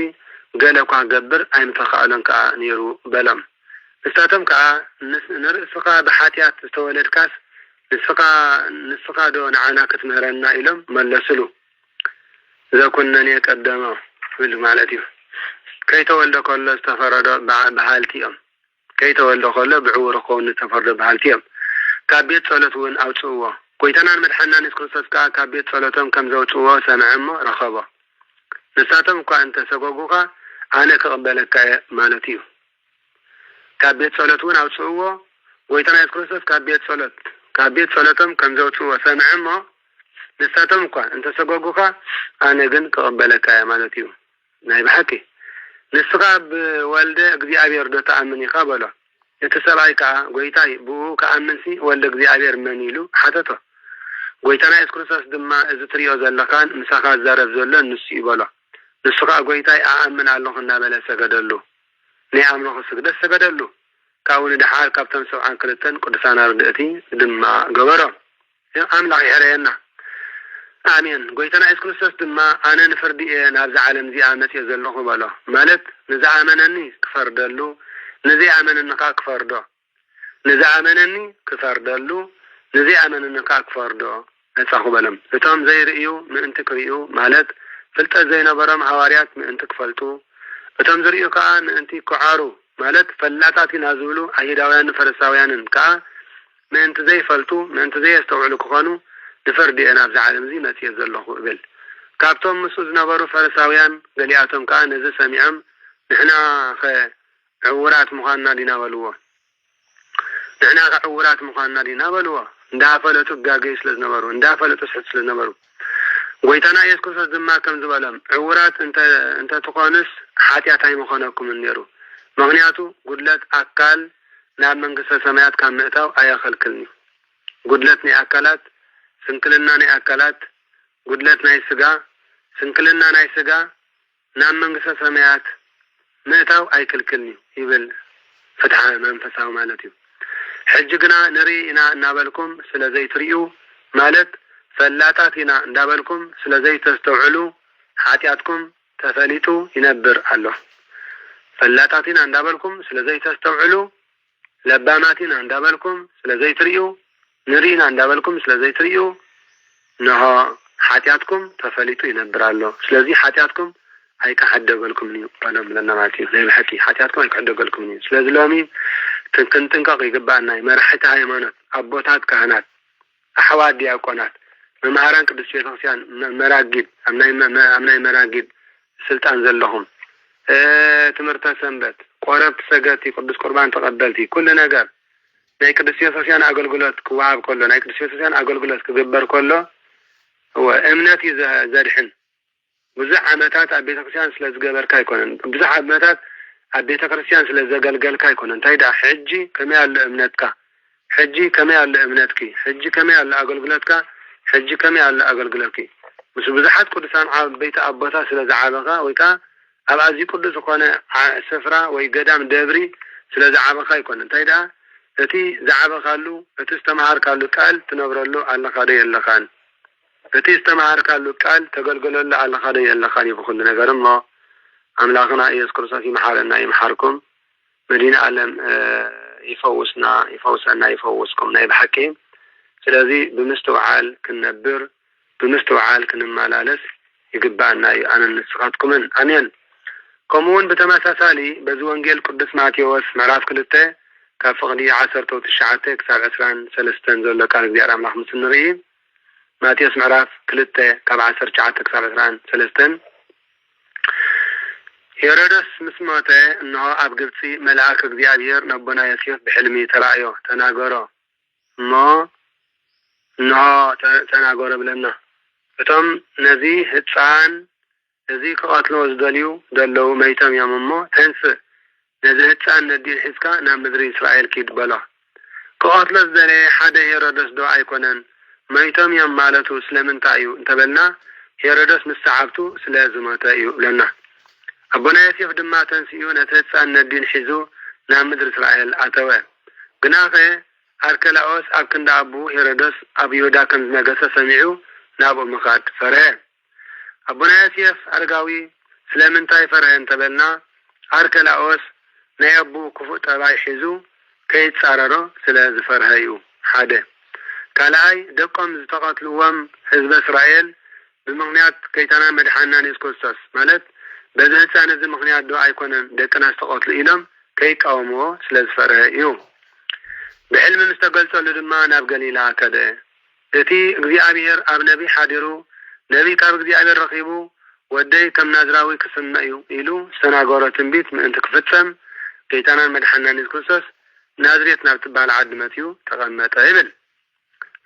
ገለ እኳ ገብር ኣይምተኻእሎን ከዓ ነይሩ በሎም ንሳቶም ከዓ ንርእስኻ ብሓትያት ዝተወለድካስ ንስኻ ዶ ንዓና ክትምህረና ኢሎም መለስሉ ዘኩነን የቀደመ ብል ማለት እዩ ከይተወልደ ከሎ ዝተፈረዶ ባህልቲ እዮም ከይተወልደ ከሎ ብዕውር ክኸውን ዝተፈረዶ ባህልቲ እዮም ካብ ቤት ጸሎት እውን ኣውፅእዎ ጎይታናን መድሓናን ኢየሱስ ክርስቶስ ከዓ ካብ ቤት ጸሎቶም ከም ዘውፅእዎ ሰምዐ እሞ ረኸቦ ንሳቶም እኳ እንተሰጎጉኻ ኣነ ክቕበለካ ማለት እዩ ካብ ቤት ጸሎት እውን ኣውፅእዎ ጎይታና ኢየሱስ ክርስቶስ ካብ ቤት ጸሎቶም ከም ዘውፅእዎ ሰምዐ እሞ ንሳቶም እኳ እንተሰጎጉኻ ኣነ ግን ክቕበለካ ማለት እዩ ናይ ብሓቂ ንስኻ ብወልደ እግዚአብሔር ዶ ተኣምን ኢኻ በሎ እቲ ሰብኣይ ከዓ ጎይታይ ብኡ ከኣምንሲ ወልደ እግዚአብሔር መን ኢሉ ሓተቶ ጎይታና ኢየሱስ ክርስቶስ ድማ እዚ ትሪኦ ዘለኻን ምሳኻ ዝዛረብ ዘሎ ንሱ ይበሎ ንሱ ከዓ ጎይታይ ኣኣምን ኣለኹ እናበለ ሰገደሉ ናይ ኣምልኾ ስግደት ሰገደሉ ካብኡ ንድሓር ካብቶም 72 ቅዱሳን ኣርድእቲ ድማ ገበሮ ኣምላኽ ይሕረየና ኣሜን ጎይታና ኢየሱስ ክርስቶስ ድማ ኣነ ንፍርዲ እየ ናብዚ ዓለም እዚኣ መፅእ ዘለኹ በሎ ማለት ንዝኣመነኒ ክፈርደሉ ንዘይኣመነኒ ከዓ ክፈርዶ ንዝኣመነኒ ክፈርደሉ ንዘይኣመነኒ ከዓ ክፈርዶ ነፃኹ በሎም እቶም ዘይርእዩ ምእንቲ ክርእዩ ማለት ፍልጠት ዘይነበሮም ሃዋርያት ምእንቲ ክፈልጡ እቶም ዝርእዩ ከዓ ምእንቲ ክዓሩ ማለት ፈላጣት ኢና ዝብሉ ኣይሁዳውያንን ፈሪሳውያንን ከዓ ምእንቲ ዘይፈልጡ ምእንቲ ዘየስተውዕሉ ክኾኑ ንፍርዲ እየ ናብዚ ዓለም እዚ መፅእ ዘለኹ እብል ካብቶም ምስ ዝነበሩ ፈሪሳውያን ገሊኣቶም ከዓ ነዚ ሰሚዖም ንሕና ዕውራት ምዃንና ዲና በልዎ ንሕና ዕውራት ምዃንና ዲና በልዎ እንዳፈለጡ ጋገይ ስለ ዝነበሩ እንዳፈለጡ ስሕት ስለ ዝነበሩ ጎይታና ኢየሱስ ክርስቶስ ድማ ከም ዝበሎም ዕውራት እንተትኾንስ ሓጢአት ኣይምኾነኩምን ነይሩ ምክንያቱ ጉድለት ኣካል ናብ መንግስተ ሰማያት ካብ ምእታው ኣየኸልክልኒ ጉድለት ናይ ኣካላት ስንክልና ናይ ኣካላት ጉድለት ናይ ስጋ ስንክልና ናይ ስጋ ናብ መንግስተ ሰማያት ምእታው ኣይክልክልኒ ይብል ፍትሐ መንፈሳዊ ማለት እዩ ሕጂ ግና ንርኢ ኢና እናበልኩም ስለዘይትርእዩ ማለት ፈላጣት ኢና እንዳበልኩም ስለዘይተስተውዕሉ ሓጢአትኩም ተፈሊጡ ይነብር ኣሎ ፈላጣት ኢና እንዳበልኩም ስለዘይተስተውዕሉ ለባማት ኢና እንዳበልኩም ስለዘይትርእዩ ንሪኢና እንዳበልኩም ስለዘይትርእዩ ነሆ ሓጢአትኩም ተፈሊጡ ይነብር ኣሎ ስለዚ ሓጢአትኩም ኣይከሐደገልኩም እዩ ባለም ለና ማለት እዩ ናይ ብሓቂ ሓጢአትኩም ኣይከሐደገልኩም እዩ ስለዚ ሎሚ ክንጥንቀቕ ይግባአና መራሕቲ ሃይማኖት ኣቦታት ካህናት ኣሕዋት ዲያቆናት መምሃራን ቅዱስ ቤተክርስቲያን መራጊድ ኣብ ናይ መራጊድ ስልጣን ዘለኹም ትምህርተ ሰንበት ቆረብቲ ሰገድቲ ቅዱስ ቁርባን ተቐበልቲ ኩሉ ነገር ናይ ቅዱስ ቤተክርስቲያን ኣገልግሎት ክወሃብ ከሎ ናይ ቅዱስ ቤተክርስቲያን ኣገልግሎት ክግበር ከሎ እምነት እዩ ዘድሕን ብዙሕ ዓመታት ኣብ ቤተክርስቲያን ስለ ዝገበርካ ኣይኮነን ብዙሕ ዓመታት ኣብ ቤተክርስቲያን ስለ ዘገልገልካ ኣይኮነን እንታይ ዳ ሕጂ ከመይ ኣሎ እምነትካ ሕጂ ከመይ ኣሎ እምነትኪ ሕጂ ከመይ ኣሎ ኣገልግሎትካ ሕጂ ከመይ ኣሎ ኣገልግሎትኪ ምስ ብዙሓት ቅዱሳን ዓበይቲ ኣቦታት ስለ ዝዓበኻ ወይ ከዓ ኣብ ኣዝዩ ቅዱስ ዝኾነ ስፍራ ወይ ገዳም ደብሪ ስለ ዝዓበኻ ኣይኮነን እንታይ ዳ أتي زعبة خالو أتي استمهار كالو قال تنبرلو على خادي يلخان أتي استمهار كالو قال تقلقلو على خادي يلخان يبخل نقر ما أملاقنا يذكر في محالنا يمحاركم مدينة عالم يفوسنا يفوسكم نايب حكيم سلازي بمستوعال كنبر بمستوعال كنمالالس يقبعنا أنا نسخاتكم أنين كمون بتماساسالي بزوانجيل قدس ماتيوس معراف كلته كفقدي 19 كساب 23 زول قال دي ارام رحمه النبي ماتيوس معراف كلته كاب 19 كساب 23 هيرودس مسموته انه اب قبطي ملاك እግዚአብሔር نبنا يسيف بحلمي ترايو تناغرو ما نو تناغرو بلنا فتم نزي ህፃን እዚህ ከአትሎ ዝደልዩ ደለው መይተም ያመሞ ተንስ ነዚህ ህፃን ነዲል ሒዝካ ናብ ምድሪ እስራኤል ኪድ በላ ከአትሎ ዝደለ ሓደ ሄሮድስ ዶ አይኮነን መይተም ያም ማለቱ ስለምንታዩ እንተበልና ሄሮድስ መስተዓብቱ ስለዝመተ እዩ ለና አቡነ ዮሴፍ ድማ ተንስዩ ነቲ ህፃን ነዲል ሒዙ ናብ ምድሪ እስራኤል አተወ ግናኸ አርከላኦስ ኣብ ክንዳ አቡ ሄሮድስ ኣብ ይሁዳ ከም ዝነገሰ ሰሚዑ ናብ ምኻድ ፈረ አቡነ ዮሴፍ አርጋዊ ስለምንታይ ፈረህ እንተበልና አርከላኦስ ናይአቡ ክፉእ ጠባይ ሒዙ ከይጻረሮ ስለዝፈርህ እዩ ሓደ ካልኣይ ደቆም ዝተቐትልዎም ህዝበ እስራኤል ብምክንያት ከይታና መድሓናን ኢየሱስ ክርስቶስ ማለት በዚ ህፃን እዚ ምክንያት ዶ ኣይኮነን ደቅና ዝተቐትሉ ኢሎም ከይቃወምዎ ስለዝፈርህ እዩ ብዕልሚ ምስተገልጸሉ ድማ ናብ ገሊላ ከደ እቲ እግዚአብሔር ኣብ ነቢ ሓዲሩ ነቢ ካብ እግዚአብሔር ረኺቡ ወደይ ከም ናዝራዊ ክስመዩ ኢሉ ዝተናገሮ ትንቢት ምእንቲ ክፍጸም ጌታናን መድሓናን ኢየሱስ ክርስቶስ ናዝሬት ናብ ትባል ዓዲ መትዩ ተቐመጠ ይብል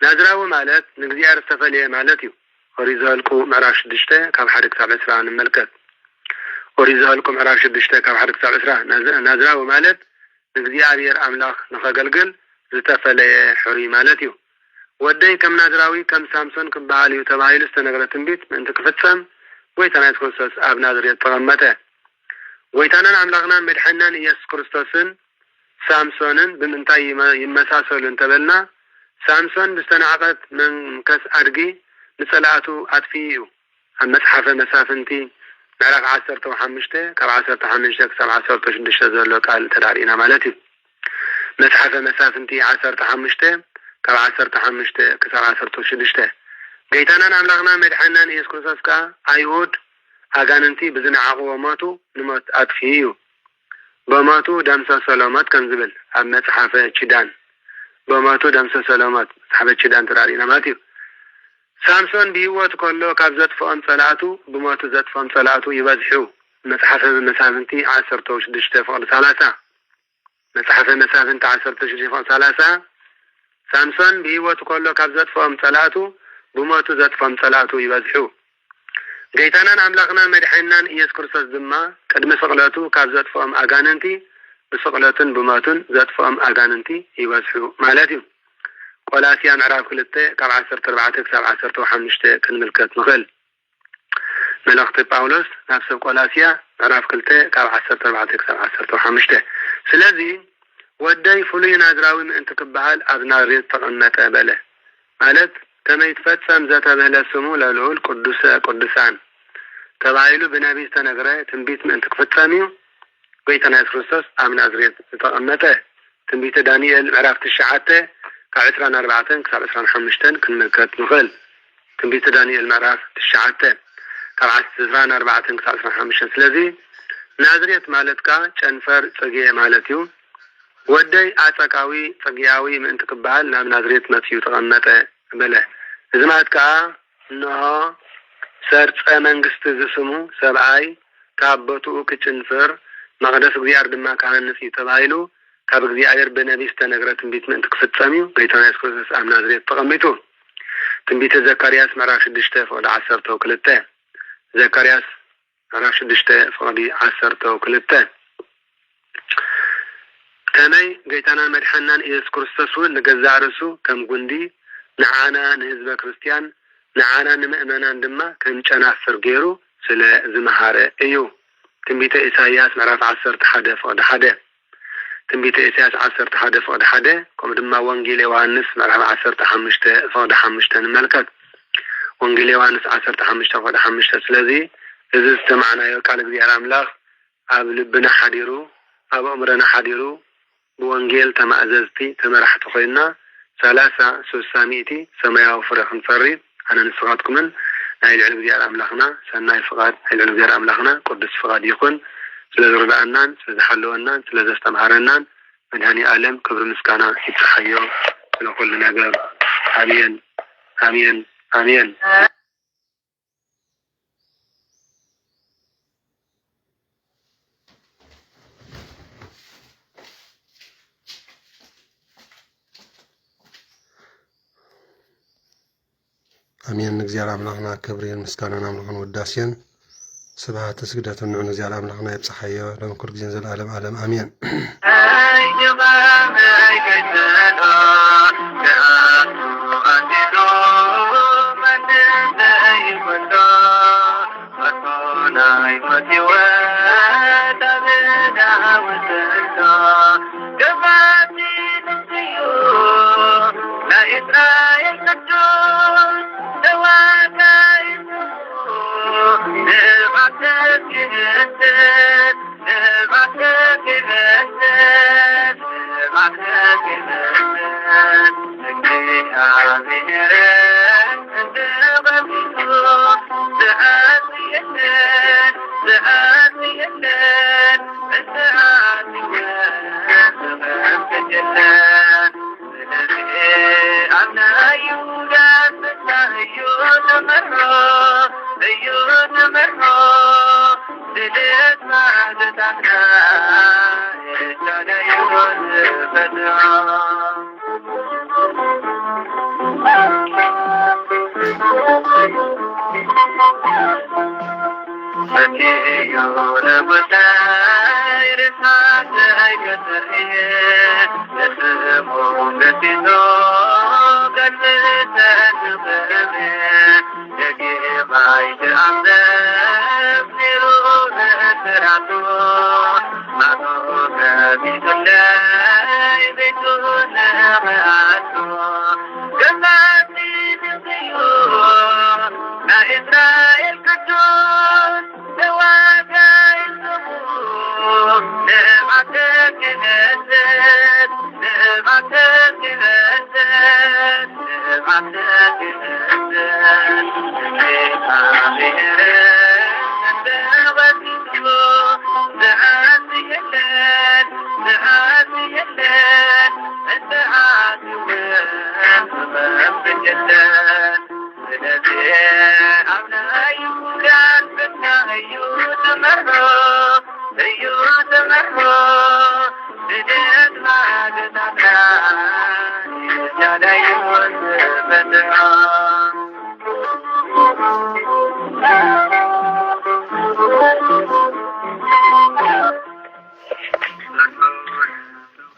ናዝራዊ ማለት ንእግዚአብሔር ዝተፈለየ ማለት እዩ ኦሪት ዘኍልቍ ምዕራፍ 6 ካብ 1 ክሳብ 20 ንመልከት ኦሪት ዘኍልቍ ምዕራፍ 6 ካብ 1 ክሳብ 20 ናዝራዊ ማለት ንእግዚአብሔር አምላኽ ንኸገልግል ዝተፈለየ ሕሩይ ማለት እዩ ወደይ ከም ናዝራዊ ከም ሳምሶን ክበሃል እዩ ተባሂሉ ዝተነገረ ትንቢት ምእንቲ ክፍጸም ጎይታና ኢየሱስ ክርስቶስ ኣብ ናዝሬት ተቐመጠ ጎይታናን አምላኽናን መድሓናን ኢየሱስ ክርስቶስን ሳምሶንን ብምንታይ ይመሳሰሉ እንተበልና ሳምሶን ብስተናዓቐት መንከስ አድጊ ንጸላእቱ አጥፊ እዩ ኣብ መጽሓፈ መሳፍንቲ ምዕራፍ 15 ካብ 15 ክሳብ 16 ዘሎ ቃል ተዳሪእና ማለት እዩ መጽሓፈ መሳፍንቲ 15 ካብ 15 ክሳብ 16 ጌታናን አምላኽናን መድሓናን ኢየሱስ ክርስቶስ ካ አይሁድ አጋንንቲ ብዝነዓቕዎ ሞቱ ንሞት አጥፊ እዩ በሞቱ ደምሰሰሎ ሞት ከም ዝብል ኣብ መጽሓፈ ኪዳን በሞቱ ደምሰሰሎ ሞት መጽሓፈ ኪዳን ተዳሪእና ማለት እዩ ሳምሶን ብህይወት ከሎ ካብ ዘጥፍኦም ጸላእቱ ብሞቱ ዘጥፍኦም ጸላእቱ ይበዝሑ መጽሓፈ መሳፍንቲ 16 ፍቅዲ 30 መጽሓፈ መሳፍንቲ 16 ፍቅዲ 30 ሳምሶን ብህይወት ከሎ ካብ ዘጥፍኦም ጸላእቱ ብሞቱ ዘጥፍኦም ጸላእቱ ይበዝሑ ጌታናን አምላኽናን መድሓናን ኢየሱስ ክርስቶስ ድማ ቅድሚ ስቕለቱ ካብ ዘጥፍኦም አጋንንቲ ብስቕለቱን ብሞቱን ዘጥፍኦም አጋንንቲ ይበዝሑ ማለት እዩ ቆላስያ ምዕራፍ 2 ካብ 14 ክሳብ 15 ክንምልከት ንኽእል መልእኽቲ ጳውሎስ ናብ ሰብ ቆላስያ ምዕራፍ 2 ካብ 14 ክሳብ 15 ስለዚ ወደይ ፍሉይ ናዝራዊ ምእንቲ ክበሃል ኣብ ናዝሬት ተቐመጠ በለ ማለት ከመይ ትፈጸም ዘተብህለ ስሙ ለልዑል ቅዱሰ ቅዱሳን ተባሂሉ ብነቢይ ዝተነገረ ትንቢት ምእንቲ ክፍጸም እዩ ጎይታና ኢየሱስ ክርስቶስ ኣብ ናዝሬት ተቐመጠ ትንቢተ ዳንኤል ምዕራፍ 9 ካብ 24 ክሳብ 25 ክንምልከት ንኽእል ትንቢተ ዳንኤል ምዕራፍ 9 ካብ 24 ክሳብ 25 ስለዚ ናዝሬት ማለት ካ ጨንፈር ጽጌ ማለት እዩ ወደይ አጸቃዊ ጽጌያዊ ምእንቲ ክበሃል ናብ ናዝሬት መትዩ ተቐመጠ በለ እዚ ማለት ካ እንሆ ሰርጸ መንግስቲ ዝስሙ ሰብኣይ ካብ ቦትኡ ክጭንፍር መቅደስ እግዚአብሔር ድማ ካህንስ እዩ ተባሂሉ ካብ እግዚአብሔር በነቢይ ዝተነገረ ትንቢት ምእንቲ ክፍጸም እዩ ጌታና ኢየሱስ ክርስቶስ ኣብ ናዝሬት ተቐሚጡ ትንቢተ ዘካርያስ ምዕራፍ 6 ፍቅዲ 12 ዘካርያስ ምዕራፍ 6 ፍቅዲ 12 ከመይ ጌታናን መድሓናን ኢየሱስ ክርስቶስ እውን ንገዛእ ርእሱ ከም ጉንዲ ንዓና ንህዝበ ክርስቲያን ንዓና ንምእመናን ድማ ከም ጨናፍር ገይሩ ስለ ዝመሃረ እዩ ትንቢተ ኢሳይያስ ምዕራፍ 11 ፍቅዲ 1 ትንቢተ ኢሳያስ 11:1 ከምኡ ድማ ወንጌል ዮሐንስ ምዕራፍ 15:5 ንመልከት ወንጌል ዮሐንስ 15:5 ስለዚ እዚ ዝተማዕናዮ ቃል እግዚአብሔር አምላኽ ኣብ ልብና ሓዲሩ ኣብ ኣእምሮና ሓዲሩ ብወንጌል ተማእዘዝቲ ተመራሕቲ ኮይና 30-60 ሰማያዊ ፍረ ክንፈሪ ኣነ ንስኻትኩምን ናይ ልዕል እግዚአብሔር አምላኽና ሰናይ ፍቃድ ናይ ልዕል እግዚአብሔር አምላኽና ቅዱስ ፍቃድ ይኹን ስለዝረዳእናን ስለዝሓለወናን ስለዘስተምሃረናን መድኃኒ ዓለም ክብሪ ምስጋና ይብጽሐዮ ስለኩሉ ነገር አሜን አሜን አሜን። አሜን። እግዚአብሔር አምላክና ክብርን ምስጋናን አምልኮን ውዳሴን ስብሐት ስግደትን ንዑ እግዚአብሔር አምላክና ይብጽሐዮ ለኩሉ ጊዜ ዘለዓለም ዓለም አሜን።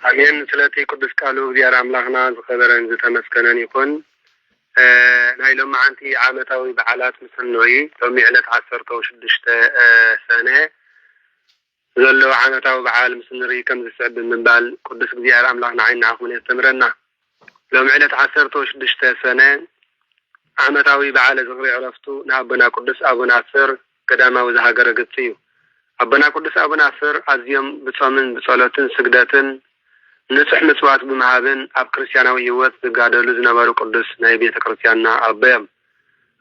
አሜን። ስለዚህ ቅዱስ ቃሉ እግዚአብሔር አምላክና ዝኸበረን ዝተመስገነን ይኹን። ናይ ሎሚ ዓንቲ ዓመታዊ በዓላት ምስንዑይ ሎሚ ዕለት 16 ሰነ ዘሎ ዓመታዊ በዓል ምስንርኢ ከም ዝስዕብ ብምባል ቅዱስ እግዚአብሔር አምላክና ዓይና አኹን የስተምረና። ሎሚ ዕለት 16 ሰነ ዓመታዊ በዓል ዝኽሪ ዕረፍቱ ንኣቦና ቅዱስ አቡነ አስር ቀዳማዊ ዘሃገረ ግብጽ እዩ። አቦና ቅዱስ አቡነ አስር ኣዝዮም ብጾምን ብጸሎትን ስግደትን ንጹሕ ምጽዋት ብምሃብን ኣብ ክርስቲያናዊ ህይወት ዝጋደሉ ዝነበሩ ቅዱስ ናይ ቤተ ክርስቲያንና ኣቦዮም።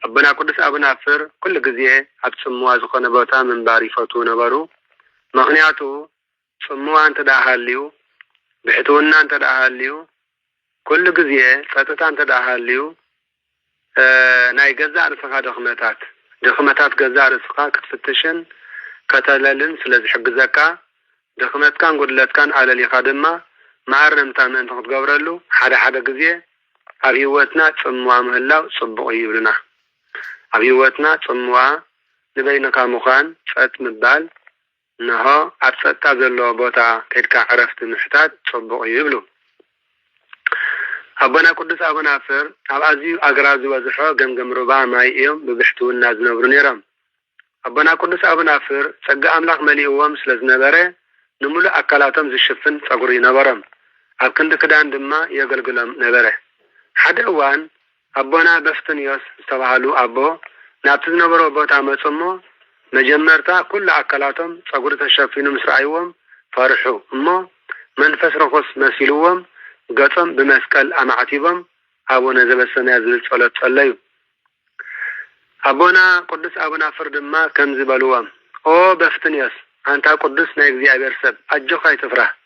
አቦና ቅዱስ አቡነ አስር ኩሉ ግዜ ኣብ ጽምዋ ዝኾነ ቦታ ምንባር ይፈትዉ ነበሩ። ምክንያቱ ጽምዋ እንተደኣ ሃልዩ ብሕትውና እንተደኣ ሃልዩ ኩሉ ግዜ ጸጥታ እንተደኣ ሃልዩ ናይ ገዛእ ርእስኻ ድኽመታት ገዛእ ርእስኻ ክትፍትሽን ከተለልን ስለዝሕግዘካ ድኽመትካን ጉድለትካን ኣለሊኻ ድማ ማዕረምታ ምእንቲ ክትገብረሉ ሓደ ግዜ ኣብ ህይወትና ጽምዋ ምህላው ጽቡቕ ይብልና። ኣብ ህይወትና ጽምዋ ንበይንካ ምዃን ጸጥ ምባል ነሆ ኣብ ጸጥታ ዘለዎ ቦታ ከድካ ዕረፍቲ ምሕታት ጽቡቕ ይብሉ። አቦና ቅዱስ አቡነ አስር ኣብ ኣዝዩ ኣግራብ ዝበዝሖ ገምገም ሩባ ማይ እዮም ብብሕትውና ዝነብሩ ነይሮም። አቦና ቅዱስ አቡነ አስር ጸጋ አምላክ መሊእዎም ስለዝነበረ نملو أكلاتهم زشفن صغري نبرم أكند كدان دما يغلغلم نبره حد أوان أبونا بفتنيوس استبعلو أبو نابتز نبرو بوتا مصمو مجمرتا كل أكلاتهم صغر تشفينو مسرعيوهم فرحو أمو منفس رخص مسيلوهم قطم بمسكال أمعتيبهم أبونا زبسنا زل صلاة صليو أبونا قدس أبونا فرد ما كم زبالوهم أو بفتنيوس أنت قدس نايك أبير سب أجوخا يتفرح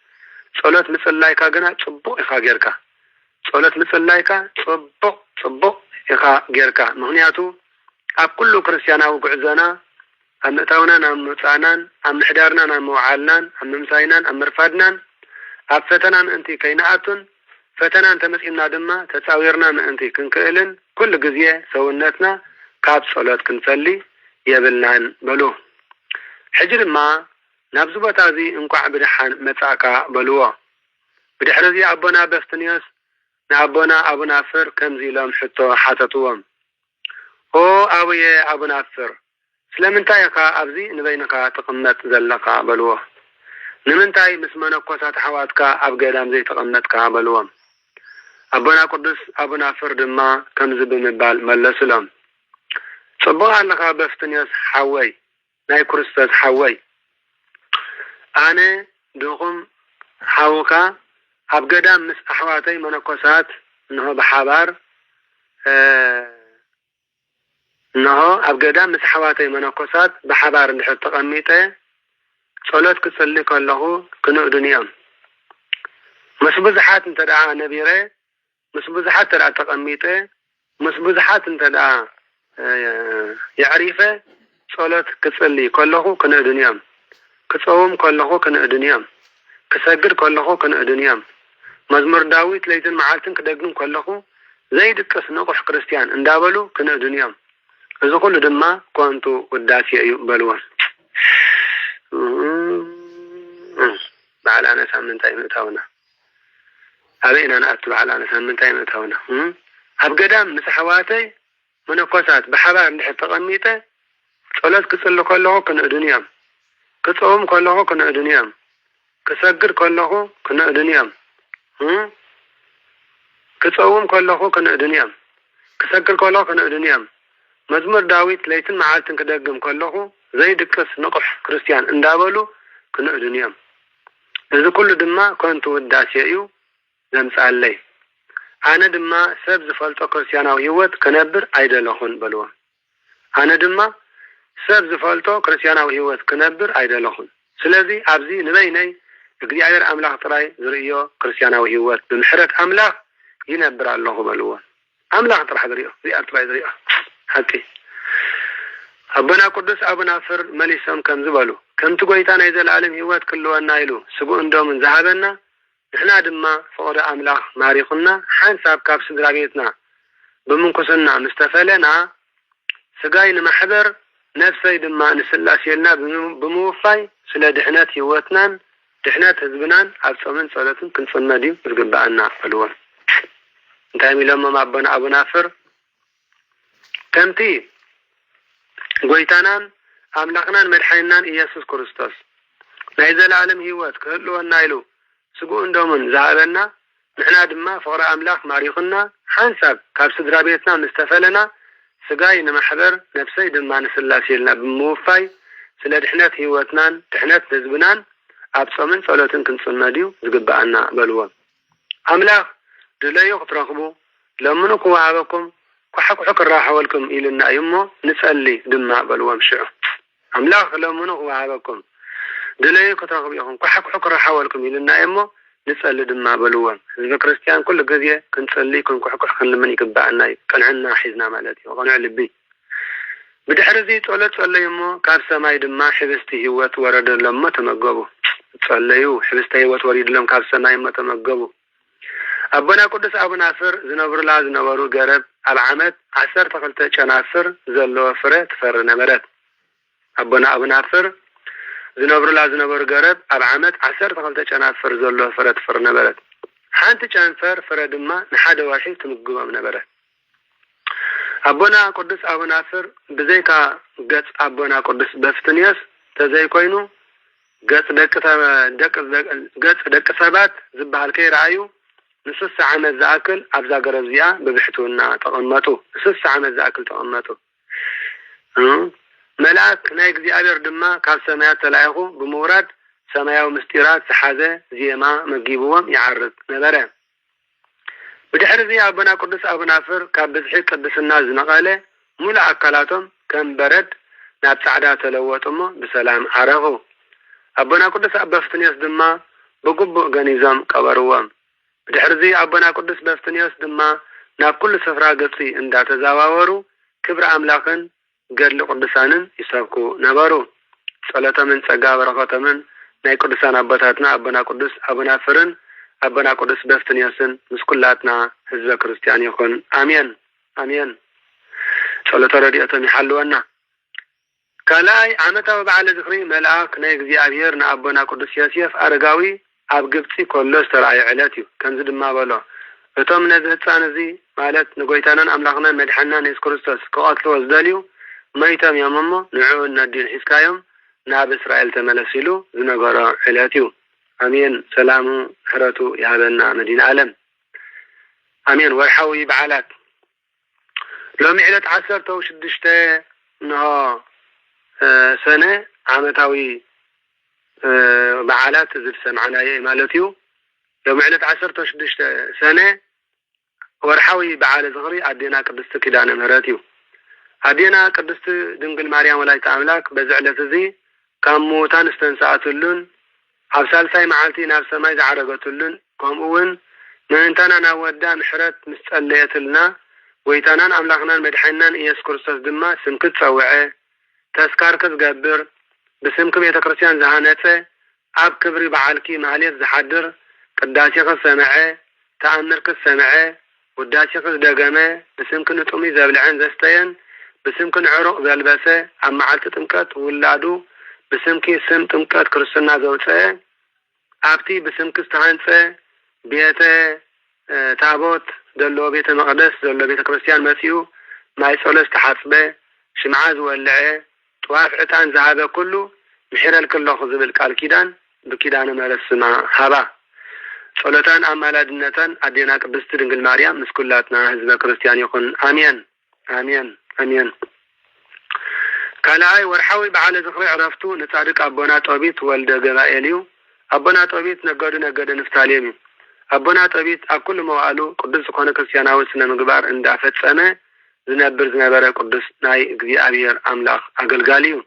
صلاة مثلايكا جنا صبو إخا غيركا صلاة مثلايكا صبو إخا غيركا مهنياتو أب كل كريستيانا وقعزانا أم متاونا أم متانا أم محدارنا أم موعالنا أم ممساينا أم مرفادنا أب فتنا أنتي كيناتون فتنا أنت مسئنا دما تساويرنا من أنتي كنكئلن كل جزية سويناتنا كاب صلاة كنفلي يبلنان بلو حجر ما نبزو بتازي انقع بدحان متاكا بلوه بدحرزي أبونا بفتنيوس نابونا أبونا فر كمزي لهم حتو حاتتوهم أو أوي أبونا فر سلمنتايكا أبزي نبينكا تقمت زلقا بلوه نمنتاي مسمانا قوسات حواتكا أبقيدام زي تقمتكا بلوه أبونا قدس أبونا فر دما كمزي بمبال ملسلهم صبوها لكا بفتنيوس حوي ناي كريستوس حوي أنا دوغم حاوكا أبقدام مس أحواتي منقصات إنه بحبار إنه أبقدام مس أحواتي منقصات بحبار نحط تقميته صلاة كسلي كله كنو دنيا مسبوزحات انت دعا نبيره مسبوزحات تدعا تقميته مسبوزحات انت دعا يعرفه صلاة كسلي كله كنو دنيا كصوم كله كنو دنيا كسجد كله كنو دنيا مزمور داويت ليتن معالتن كدغن كله زي دقس نقح كريستيان اندابلو كنو دنيا اذا كل دما كنتو وداسي يقبلوا بعد انا سامنتاي متاونا ابينا انا اتبع على انا سامنتاي متاونا ابقدام مسحواتي منقصات بحبار نحط تقميته صلاه كسلو كله كنو دنيا كصوم كله كنو دنيا كسجد كله كنو دنيا كصوم كله كنو دنيا كسجد كله كنو دنيا مزمور داويت ليتن معالتن كدغم كله زي دكس نقح كريستيان اندابلو كنو دنيا اذا كل دما كنت وداسيو زمصالي انا دما سب زفلطو كريستياناو هيوت كنبر ايدلهون بلوا انا دما سب زفلطو كريستياناو هيوت كنبر ايدلهون ስለዚህ ኣብዚ ንበይነይ እግዚአብሔር አምላክ ጥራይ ዝርእዮ ክርስቲያናዊ ህይወት ብምሕረት አምላክ ይነብር ኣለሁ በልዎ አምላክ ጥራሕ ዝርእዮ እግዚአብሔር ጥራይ ዝርእዮ ሐቂ አቡና ቅዱስ አቡና ፍር መሊሶም ከም ዝበሉ ከምቲ ጎይታ ናይ ዘላለም ህይወት ክልወና ኢሉ ስጉ እንደምን ዝሃበና ንሕና ድማ ፍቅሪ አምላክ ማሪኹና ሓንሳብ ካብ ስድራ ቤትና ብምንኩስና ምስተፈለና ስጋይ ንማሕበር ነፍሰይ ድማ ንስላሴልና ብምውፋይ ስለ ድሕነት ህይወትናን ድሕነት ህዝብናን ኣብ ጾምን ጸሎትን ክንጽመድ ዝግባአና በልዎ እንታይ ሚሎም አቡና ፍር ከምቲ ጎይታናን አምላክናን መድሓኒናን ኢየሱስ ክርስቶስ ናይ ዘላለም ህይወት ክህልወና ኢሉ ስጉ እንደምን ዝሃበና ንሕና ድማ ፍቅሪ አምላክ ማሪኹና ሓንሳብ ካብ ስድራ ቤትና ምስተፈለና ስጋይ ንማሕበር ነፍሰይ ድማ ንስላሴልና ብምውፋይ ስለ ድሕነት ህይወትናን ድሕነት ህዝብናን ኣብ ጾምን ጸሎትን ክንጽመድ ዝግባአና በልዎ አምላክ ድለዩ ክትረኽቡ ለምኑ ክወሃበኩም ኩሕኩሕ ክራሕወልኩም ኢልና እሞ ንጸሊ ድማ በልዎም ሽዑ አምላክ ለምኑ ክወሃበኩም ድለዩ ክትረኽቡ ኢኹም ኩሕኩሕ ክራሕወልኩም ኢልና እሞ ንጸሊ ድማ በልዎም ህዝበ ክርስቲያን ኩሉ ግዜ ክንጸሊ ክንኩሕኩሕ ክንልምን ይግባአና ቀንዕና ሒዝና ማለት እዩ ቆንዕ ልቢ بدحرزي طلت صليمو كاب سماي دما حبستي هيوت ورد لما تمغبو صليو حبستي هيوت ورد لم كاب سماي ما تمغبو ابنا قدس ابنا فر زنبر لا زنبرو غرب العمد 10 تقلت چنافر زلو فره تفر نمرت ابنا فر زنبر لا زنبر غرب العمد 10 تقلت چنافر زلو فره تفر نمرت حانت چنفر فردما نحد واحد تمغبو نمرت أبونا قدس أبونا فر بزيكا قد أبونا قدس بفتنيس تزي كوينو ገጽ ደቅ ሰባት ዝበሃል ከይረአዩ ንስስ ዓመት ዝኣክል ኣብዛ ገረብ እዚኣ ብብሕትውና ተቐመጡ። ንስስ ዓመት ዝኣክል ተቐመጡ። መልአክ ናይ እግዚአብሔር ድማ ካብ ሰማያት ተላኢኹ ብምውራድ ሰማያዊ ምስጢራት ዝሓዘ ዜማ መጊብዎም ይዓርግ ነበረ። ብድሕሪ እዚ ኣቦና ቅዱስ አቡናፍር ካብ ብዝሒ ቅድስና ዝነቐለ ሙሉእ ኣካላቶም ከም በረድ ናብ ጻዕዳ ተለወጡ እሞ ብሰላም ዓረኹ። ኣቦና ቅዱስ ኣባ በፍትንዮስ ድማ ብግቡእ ገኒዞም ቀበርዎም። ብድሕሪ እዚ ኣቦና ቅዱስ በፍትንዮስ ድማ ናብ ኩሉ ስፍራ ገጽ እንዳተዛዋወሩ ክብሪ ኣምላኽን ገድሊ ቅዱሳንን ይሰብኩ ነበሩ። ጸሎቶምን ጸጋ በረኸቶምን ናይ ቅዱሳን ኣቦታትና ኣቦና ቅዱስ አቡናፍርን ኣቦና ቅዱስ በፍትንዮስን ምስ ኩላትና ህዝበ ክርስቲያን ይኹን። አሜን አሜን። ጸሎተ ረድኤቶም ይሓልወና። ካልኣይ ዓመታዊ በዓለ ዝኽሪ መልአክ ናይ እግዚአብሔር ንኣቦና ቅዱስ ዮሴፍ አረጋዊ ኣብ ግብፂ ኮሎ ዝተረኣየ ዕለት እዩ። ከምዚ ድማ በሎ እቶም ነዚ ህፃን እዚ ማለት ንጎይታናን ኣምላኽናን መድሓናን ኢየሱስ ክርስቶስ ክቐትልዎ ዝደልዩ መይቶም እዮም እሞ ንዕኡ ነዲን ሒዝካዮም ናብ እስራኤል ተመለሱ ኢሉ ዝነገሮ ዕለት እዩ። አሜን። ሰላሙ ሕረቱ ይሃበና መዲና ዓለም። አሜን። ወርሓዊ በዓላት ሎሚ ዕለት 16 እንሆ ሰነ ዓመታዊ በዓላት ዝሰማዕናየ ማለት እዩ። ሎሚ ዕለት 16 ሰነ ወርሓዊ በዓለ ዝኽሪ ኣዴና ቅድስቲ ኪዳነ ምህረት እዩ። ኣዴና ቅድስቲ ድንግል ማርያም ወላዲተ ኣምላክ በዚ ዕለት እዚ ካብ ሙታን ዝተንሳኣትሉን ኣብ ሳልሳይ መዓልቲ ናብ ሰማይ ዝዓረገትሉን ከምኡ እውን ምእንታና ናብ ወዳ ምሕረት ምስ ጸለየትልና ጎይታናን ኣምላኽናን መድሓኒናን ኢየሱስ ክርስቶስ ድማ ስምኪ ዝፀውዐ ተስካርክ ዝገብር ብስምኪ ቤተ ክርስቲያን ዝሃነፀ ኣብ ክብሪ በዓልኪ ማህሌት ዝሓድር ቅዳሴ ዝሰምዐ ተኣምር ዝሰምዐ ውዳሴ ዝደገመ ብስምኪ ንጡሚ ዘብልዐን ዘስተየን ብስምኪ ንዕሩቕ ዘልበሰ ኣብ መዓልቲ ጥምቀት ውላዱ ብስምኪ ስም ጥምቀት ክርስትና ዘውፅአ ኣብቲ ብስምኪ ዝተሃንፀ ቤተ ታቦት ዘለዎ ቤተ መቅደስ ዘሎ ቤተ ክርስቲያን መሲኡ ማይ ጸሎት ዝተሓፅበ ሽምዓ ዝወልዐ ጥዋፍ ዕጣን ዝሃበ ኩሉ ምሕረል ከለኹ ዝብል ቃል ኪዳን ብኪዳነ ምህረት ስማ ሃባ። ጸሎታን ኣማላድነታን ኣዴና ቅድስቲ ድንግል ማርያም ምስ ኩላትና ህዝበ ክርስቲያን ይኹን። አሜን አሜን አሜን። ካልኣይ ወርሓዊ በዓለ ዝኽሪ ዕረፍቱ ንጻድቅ ኣቦና ጦቢት ወልደ ገባኤል እዩ። ኣቦና ጦቢት ነገደ ንፍታሌም እዩ። ኣቦና ጦቢት ኣብ ኩሉ መዋእሉ ቅዱስ ዝኾነ ክርስቲያናዊ ስነ ምግባር እንዳፈጸመ ዝነብር ዝነበረ ቅዱስ ናይ እግዚአብሔር ኣምላኽ ኣገልጋሊ እዩ።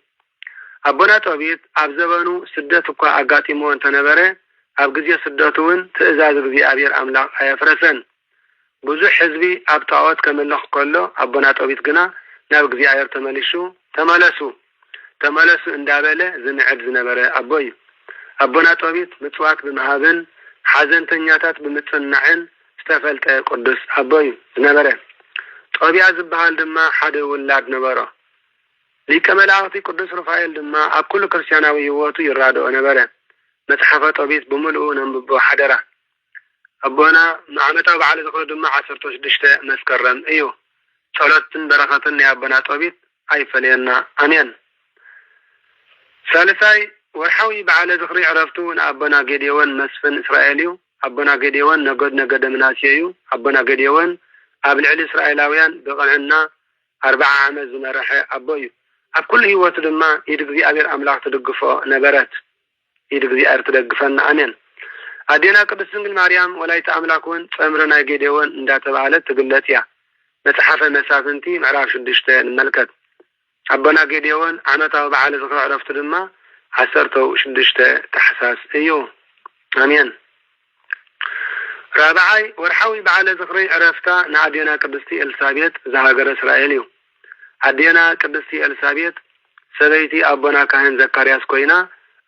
ኣቦና ጦቢት ኣብ ዘበኑ ስደት እኳ ኣጋጢሞ እንተነበረ ኣብ ግዜ ስደቱ እውን ትእዛዝ እግዚአብሔር ኣምላኽ ኣየፍረሰን። ብዙሕ ህዝቢ ኣብ ጣዖት ከመልኽ ከሎ ኣቦና ጦቢት ግና ናብ እግዚአብሔር ተመለሱ እንዳበለ ዝንዕድ ዝነበረ ኣቦ እዩ። ኣቦና ጦቢት ምጽዋት ብምሃብን ሓዘንተኛታት ብምጽናዕን ዝተፈልጠ ቅዱስ ኣቦ እዩ ዝነበረ። ጦቢያ ዝበሃል ድማ ሓደ ውላድ ነበሮ። ሊቀ መላእኽቲ ቅዱስ ሩፋኤል ድማ ኣብ ኩሉ ክርስቲያናዊ ህይወቱ ይራድኦ ነበረ። መጽሓፈ ጦቢት ብምልኡ ነንብቦ ሓደራ። ኣቦና ዓመታዊ በዓለ ዝኽሪ ድማ 16 መስከረም እዩ። ጸሎትን በረኸትን ናይ ኣቦና ጦቢት ኣይፈለየና። አሜን። ሳልሳይ ወርሓዊ በዓለ ዝኽሪ ዕረፍቱ ንኣቦና ጌዴዎን መስፍን እስራኤል እዩ። ኣቦና ጌዴዎን ነገደ ምናሴ እዩ። ኣቦና ጌዴዎን ኣብ ልዕሊ እስራኤላውያን ብቕንዕና 40 ዓመት ዝመረሐ ኣቦ እዩ። ኣብ ኩሉ ህይወቱ ድማ ኢድ እግዚአብሔር ኣምላኽ ትድግፎ ነበረት። ኢድ እግዚአብሔር ትደግፈና። አሜን። ኣዴና ቅድስት ድንግል ማርያም ወላዲተ ኣምላክ እውን ጸምሪ ናይ ጌዴዎን እንዳተባሃለት ትግለጽ እያ። መጽሓፈ መሳፍንቲ ምዕራፍ 6 ንመልከት። ኣቦና ጌዴዎን ዓመታዊ በዓለ ዝኽሪ ዕረፍቱ ድማ 16 ታሕሳስ እዩ። አሜን። ራብዓይ ወርሓዊ በዓለ ዝኽሪ ዕረፍታ ንኣዴና ቅድስቲ ኤልሳቤጥ ዝሃገረ እስራኤል እዩ። ኣዴና ቅድስቲ ኤልሳቤጥ ሰበይቲ ኣቦና ካህን ዘካርያስ ኮይና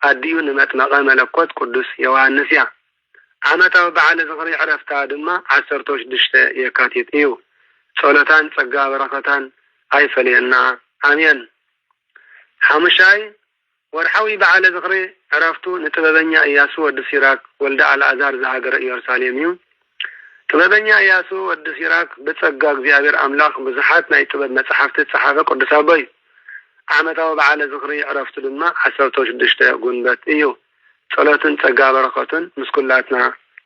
ኣዲኡ ንመጥመቐ መለኮት ቅዱስ ዮሐንስ እያ። ዓመታዊ በዓለ ዝኽሪ ዕረፍታ ድማ 16 የካቲት እዩ። ጸሎታን ጸጋ በረኸታን ኣይፈለየና። አሜን። ሓሙሻይ ወርሓዊ በዓለ ዝኽሪ ዕረፍቱ ንጥበበኛ ኢያሱ ወዲ ሲራክ ወልደ አልዓዛር ዝሃገረ ኢየሩሳሌም እዩ። ጥበበኛ ኢያሱ ወዲ ሲራክ ብጸጋ እግዚአብሔር ኣምላኽ ብዙሓት ናይ ጥበብ መጽሓፍቲ ዝጸሓፈ ቅዱስ ኣቦ እዩ። ዓመታዊ በዓለ ዝኽሪ ዕረፍቱ ድማ 16 ጉንበት እዩ። ጸሎትን ጸጋ በረኸትን ምስ ኩላትና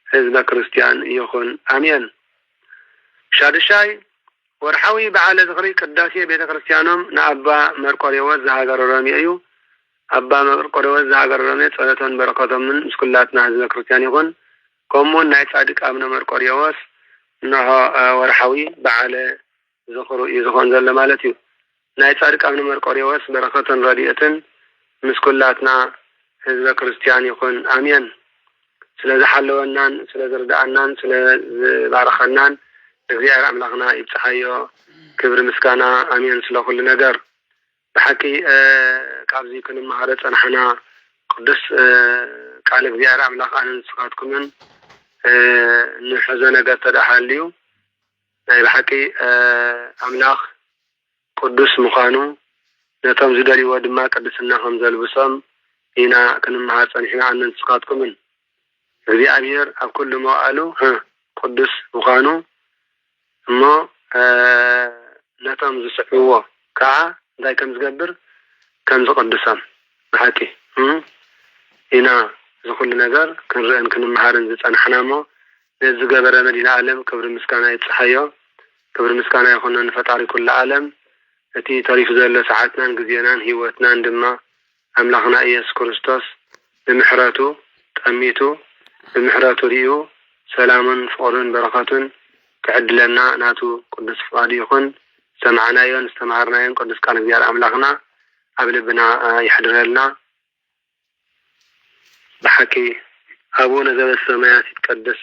ህዝበ ክርስቲያን ይኹን አሜን። ሻድሻይ ወርሓዊ በዓለ ዝኽሪ ቅዳሴ ቤተ ክርስቲያኖም ንኣባ መርቆሬዎስ ዝሃገረ ሮሜ እዩ። ኣባ መርቆሬዎስ ዝሃገረ ሮሜ ጸሎቶን በረኸቶምን ምስ ኩላትና ህዝበ ክርስቲያን ይኹን። ከምኡውን ናይ ጻድቅ አቡነ መርቆሬዎስ እንሆ ወርሓዊ በዓለ ዝኽሪ እዩ ዝኾን ዘሎ ማለት እዩ። ናይ ጻድቅ አቡነ መርቆሬዎስ በረኸትን ረድኤትን ምስ ኩላትና ህዝበ ክርስቲያን ይኹን አሜን። ስለ ዝሓለወናን ስለ ዝርዳእናን ስለ ዝባረኸናን እግዚአብሔር አምላኽና ይብጽሐዮ ክብሪ ምስጋና አሜን ስለ ኩሉ ነገር። ብሓቂ ካብዚ ክንመሃረ ጸናሕና ቅዱስ ቃል እግዚአብሔር አምላኽ ኣነ ንስኻትኩምን ንሕዞ ነገር ተዳሃልዩ ናይ ብሓቂ አምላኽ ቅዱስ ምዃኑ ነቶም ዝደልይዎ ድማ ቅድስና ከም ዘልብሶም ኢና ክንመሃር ጸኒሕና ኣነ ንስኻትኩምን እግዚአብሔር ኣብ ኩሉ መዋእሉ ቅዱስ ምዃኑ እሞ ነቶም ዝስዕብዎ ከዓ እንታይ ከም ዝገብር ከም ዝቅድሶም ብሓቂ ኢና ዝኩሉ ነገር ክንርአን ክንመሃርን ዝጸናሕና እሞ ነዝገበረ መዲና ዓለም ክብሪ ምስጋና ይጽሐዮ ክብሪ ምስጋና ይኹን ንፈጣሪ ኩሉ ዓለም። እቲ ተሪፍ ዘሎ ሰዓትናን ግዜናን ህይወትናን ድማ አምላኽና ኢየሱስ ክርስቶስ ብምሕረቱ ጠሚቱ ብምሕረቱ ሪኡ ሰላምን ፍቅርን በረኸቱን ክዕድለና ናቱ ቅዱስ ፍቃዱ ይኹን። ሰማዕናዮን ዝተማሃርናዮን ቅዱስ ቃል እግዚአብሔር አምላኽና ኣብ ልብና ይሕድረልና። ብሓቂ አቡነ ዘበሰማያት ይትቀደስ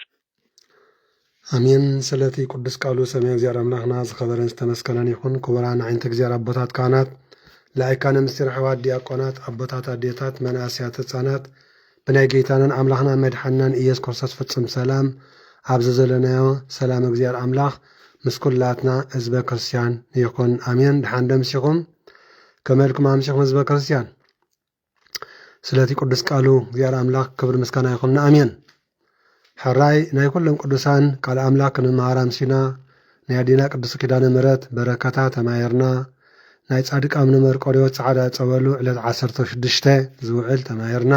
አሜን። ስለቲ ቅዱስ ቃሉ ሰማይ እግዚአብሔር አምላኽና ዝኸበረን ዝተመስገነን ይኹን። ክቡራን ዓይነተ እግዚአብሔር አቦታት ካህናት፣ ላይካነ ምስጢር ሕዋት ዲያቆናት፣ አቦታት አዴታት፣ መናእስያት ህፃናት ብናይ ጌታንን አምላኽና መድሓንናን ኢየሱስ ክርስቶስ ፍጹም ሰላም ኣብዚ ዘለናዮ ሰላም እግዚአብሔር አምላኽ ምስ ኩላትና ህዝበ ክርስቲያን ይኹን አሜን። ድሓን ደምሲኹም ከመልኩም ኣምሲኹም ህዝበ ክርስቲያን ስለቲ ቅዱስ ቃሉ እግዚአብሔር አምላኽ ክብሪ ምስጋና ይኹን አሜን። ሕራይ ናይ ኩሎም ቅዱሳን ቃል አምላኽ ክንመሃር ኣምሲና ናይ ኣዴና ቅዱስ ኪዳነ ምሕረት በረከታ ተማሂርና ናይ ጻድቅ አቡነ መርቆሬዎስ ጻዕዳ ጸበሉ ዕለት 16 ዝውዕል ተማሂርና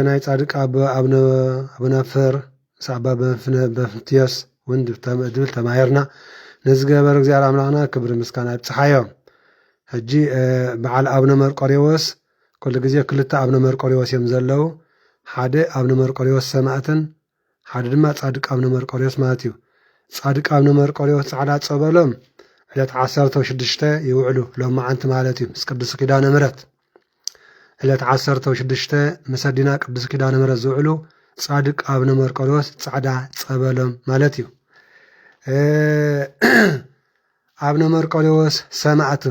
ናይ ጻድቅ አቡነ ፍር ሳባ በፍንቲዮስ ወንድ ድብል ተማሂርና ነዝገበር እግዚአብሔር አምላኽና ክብሪ ምስጋና ይብጽሐዮ። ሕጂ በዓል አቡነ መርቆሬዎስ ኩሉ ግዜ ክልተ አቡነ መርቆሬዎስ እዮም ዘለው። ሓደ አቡነ መርቆሬዎስ ሰማዕትን ሓደ ድማ ጻድቅ አቡነ መርቆሬዎስ ማለት እዩ። ጻድቅ አቡነ መርቆሬዎስ ጻዕዳ ጸበሎም ዕለት 16 ይውዕሉ ሎማዓንቲ ማለት እዩ ምስ ቅዱስ ኪዳነ ምሕረት ዕለት 16 ምስ ኣዴና ቅዱስ ኪዳነ ምሕረት ዝውዕሉ ጻድቅ አቡነ መርቆሬዎስ ጻዕዳ ጸበሎም ማለት እዩ። አቡነ መርቆሬዎስ ሰማዕቲ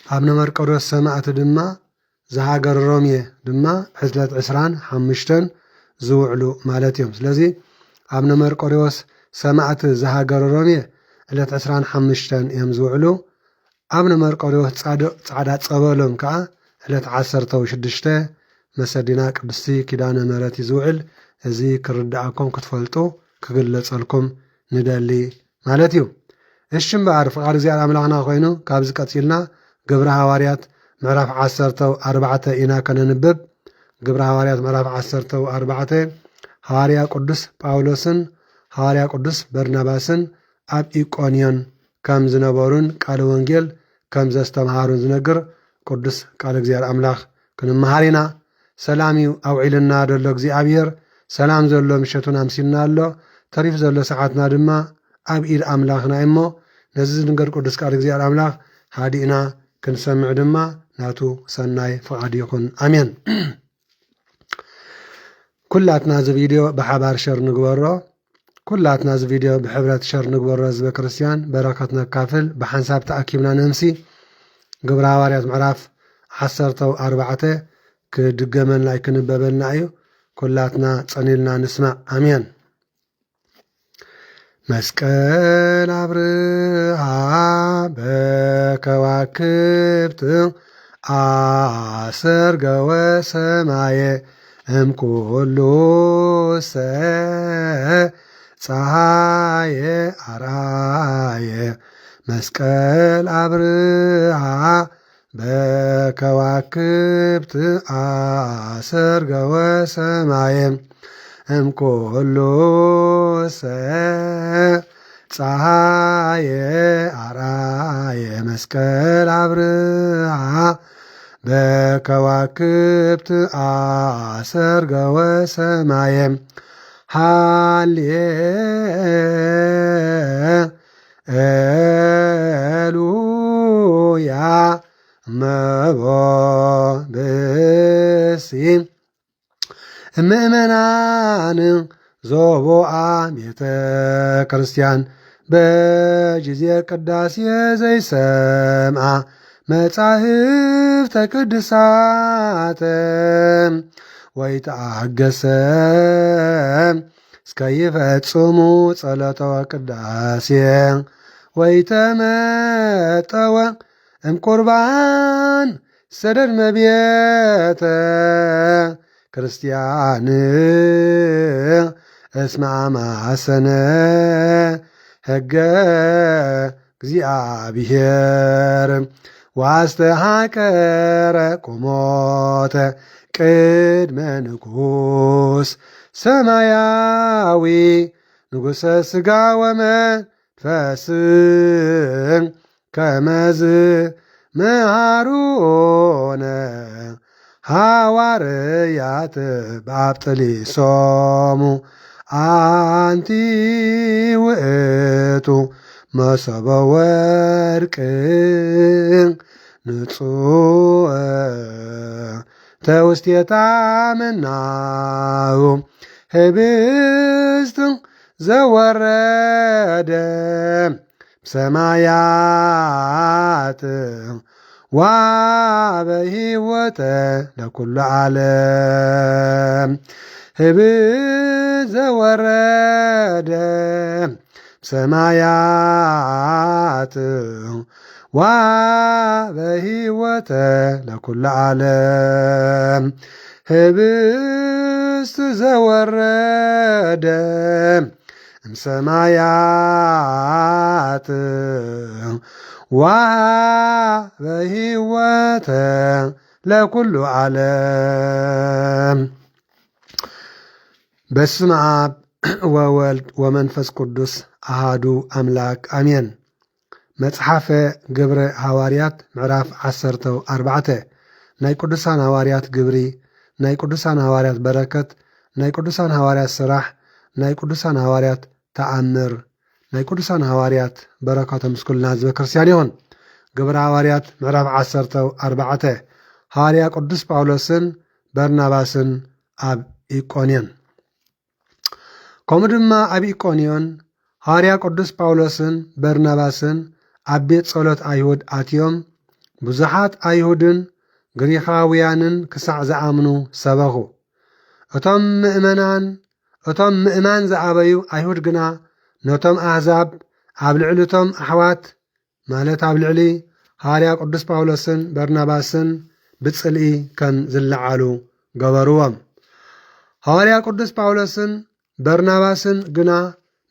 አቡነ መርቆሬዎስ ሰማዕቲ ድማ ዝሃገረ ሮሜ ድማ ዕለት 25 ዝውዕሉ ማለት እዮም። ስለዚ አቡነ መርቆሬዎስ ሰማዕቲ ዝሃገረ ሮሜ ዕለት 25 እዮም ዝውዕሉ። አቡነ መርቆሬዎስ ጻዕዳ ጸበሎም ከዓ ዕለት 16 ምስ ኣዴና ቅድስቲ ኪዳነ ምሕረት ዝውዕል እዚ ክርዳእኩም ክትፈልጡ ክግለጸልኩም ንደሊ ማለት እዩ። እሺ እምበኣር ፍቃድ እግዚአብሔር አምላኽና ኮይኑ ካብዚ ቀፂልና ግብረ ሃዋርያት ምዕራፍ 14 ኢና ከነንብብ። ግብረ ሃዋርያት ምዕራፍ 14 ሃዋርያ ቅዱስ ጳውሎስን ሃዋርያ ቅዱስ በርናባስን ኣብ ኢቆንዮን ከም ዝነበሩን ቃል ወንጌል ከም ዘስተምሃሩን ዝነግር ቅዱስ ቃል እግዚአብሔር አምላኽ ክንመሃር ኢና። ሰላም እዩ ኣውዒልና ደሎ እግዚአብሔር ሰላም ዘሎ ምሸቱን ኣምሲልና ኣሎ። ተሪፍ ዘሎ ሰዓትና ድማ ኣብ ኢድ አምላኽና እሞ ነዚ ዝንገር ቅዱስ ቃል እግዚአብሔር አምላኽ ሃዲእና ክንሰምዕ ድማ ናቱ ሰናይ ፍቃድ ይኹን አሜን። ኩላትና እዚ ቪድዮ ብሓባር ሸር ንግበሮ፣ ኩላትና እዚ ቪድዮ ብሕብረት ሸር ንግበሮ። ህዝበ ክርስቲያን በረከት ነካፍል ብሓንሳብ ተኣኪብና ነምሲ ግብረ ሃዋርያት ምዕራፍ 14 ክድገመልና ይክንበበልና እዩ። ኩላትና ጸኒልና ንስማዕ አሜን። መስቀል አብርሃ በከዋክብት አሰርገወ ሰማየ እምኩሉ ፀሐየ አርአየ መስቀል አብርሃ በከዋክብት አሰርገወ ሰማየ እምኩሉ ፀሐየ አርአየ መስቀል አብርሃ በከዋክብት አሰርገወ ሰማየ ሃሌሉያ እመቦ ብእሲ ምእመናን ዞቦአ ቤተ ክርስቲያን በጊዜ ቅዳሴ ዘይሰምዓ መጻሕፍተ ቅዱሳተ ወይተአገሰ እስከ ይፈጽሙ ጸሎተ ቅዳሴ ወይተመጠወ እምቁርባን ሰደድ መቤተ ክርስቲያን እስመ አማሰነ ሕገ እግዚአብሔር ዋስተሃቀረ ቁሞተ ቅድመ ንጉሥ ሰማያዊ ንጉሠ ሥጋ ወመንፈስ ከመዝ መሃሩነ ሐዋርያት ባጵጥሊሶሙ አንቲ ውእቱ መሶበ ወርቅ ንጹሕ ተውስቴታ መናው ህብስት ዘወረደ ሰማያት ወበሕይወተ ለኩሉ ዓለም ህብስት ዘወረደ ሰማያት ወበሕይወተ ለኩሉ ዓለም ህብስት ዘወረደ እምሰማያት ወበሕይወተ ለኩሉ ዓለም። በስመ አብ ወወልድ ወመንፈስ ቅዱስ አሃዱ አምላክ አሜን። መጽሓፈ ግብረ ሐዋርያት ምዕራፍ 14 ናይ ቅዱሳን ሐዋርያት ግብሪ፣ ናይ ቅዱሳን ሐዋርያት በረከት፣ ናይ ቅዱሳን ሐዋርያት ስራሕ፣ ናይ ቅዱሳን ሐዋርያት ተአምር፣ ናይ ቅዱሳን ሐዋርያት በረከቶም ምስ ኩልና ህዝበ ክርስቲያን ይኹን። ግብረ ሐዋርያት ምዕራፍ 14 ሐዋርያ ቅዱስ ጳውሎስን በርናባስን ኣብ ኢቆንዮን። ከምኡ ድማ ኣብ ኢቆንዮን ሐዋርያ ቅዱስ ጳውሎስን በርናባስን ኣብ ቤት ጸሎት ኣይሁድ ኣትዮም ብዙሓት ኣይሁድን ግሪኻውያንን ክሳዕ ዝኣምኑ ሰበኹ። እቶም ምእማን ዝኣበዩ ኣይሁድ ግና ነቶም ኣሕዛብ ኣብ ልዕሊ እቶም ኣሕዋት ማለት ኣብ ልዕሊ ሐዋርያ ቅዱስ ጳውሎስን በርናባስን ብጽልኢ ከም ዝለዓሉ ገበርዎም። ሐዋርያ ቅዱስ ጳውሎስን በርናባስን ግና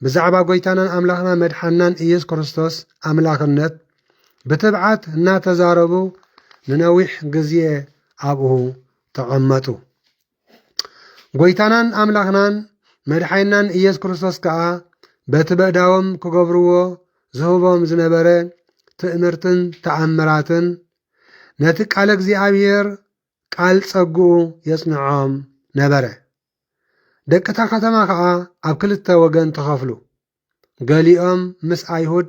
ብዛዕባ ጐይታናን ኣምላኽና መድሓናን ኢየሱስ ክርስቶስ ኣምላኽነት ብትብዓት እናተዛረቡ ንነዊሕ ግዜ ኣብኡ ተቐመጡ። ጐይታናን ኣምላኽናን መድሓይናን ኢየሱስ ክርስቶስ ከዓ በቲ በእዳዎም ክገብርዎ ዝህቦም ዝነበረ ትእምርትን ተኣምራትን ነቲ ቃል እግዚኣብሔር ቃል ጸጉኡ የጽንዖም ነበረ። ደቅታ ከተማ ከዓ ኣብ ክልተ ወገን ተኸፍሉ። ገሊኦም ምስ ኣይሁድ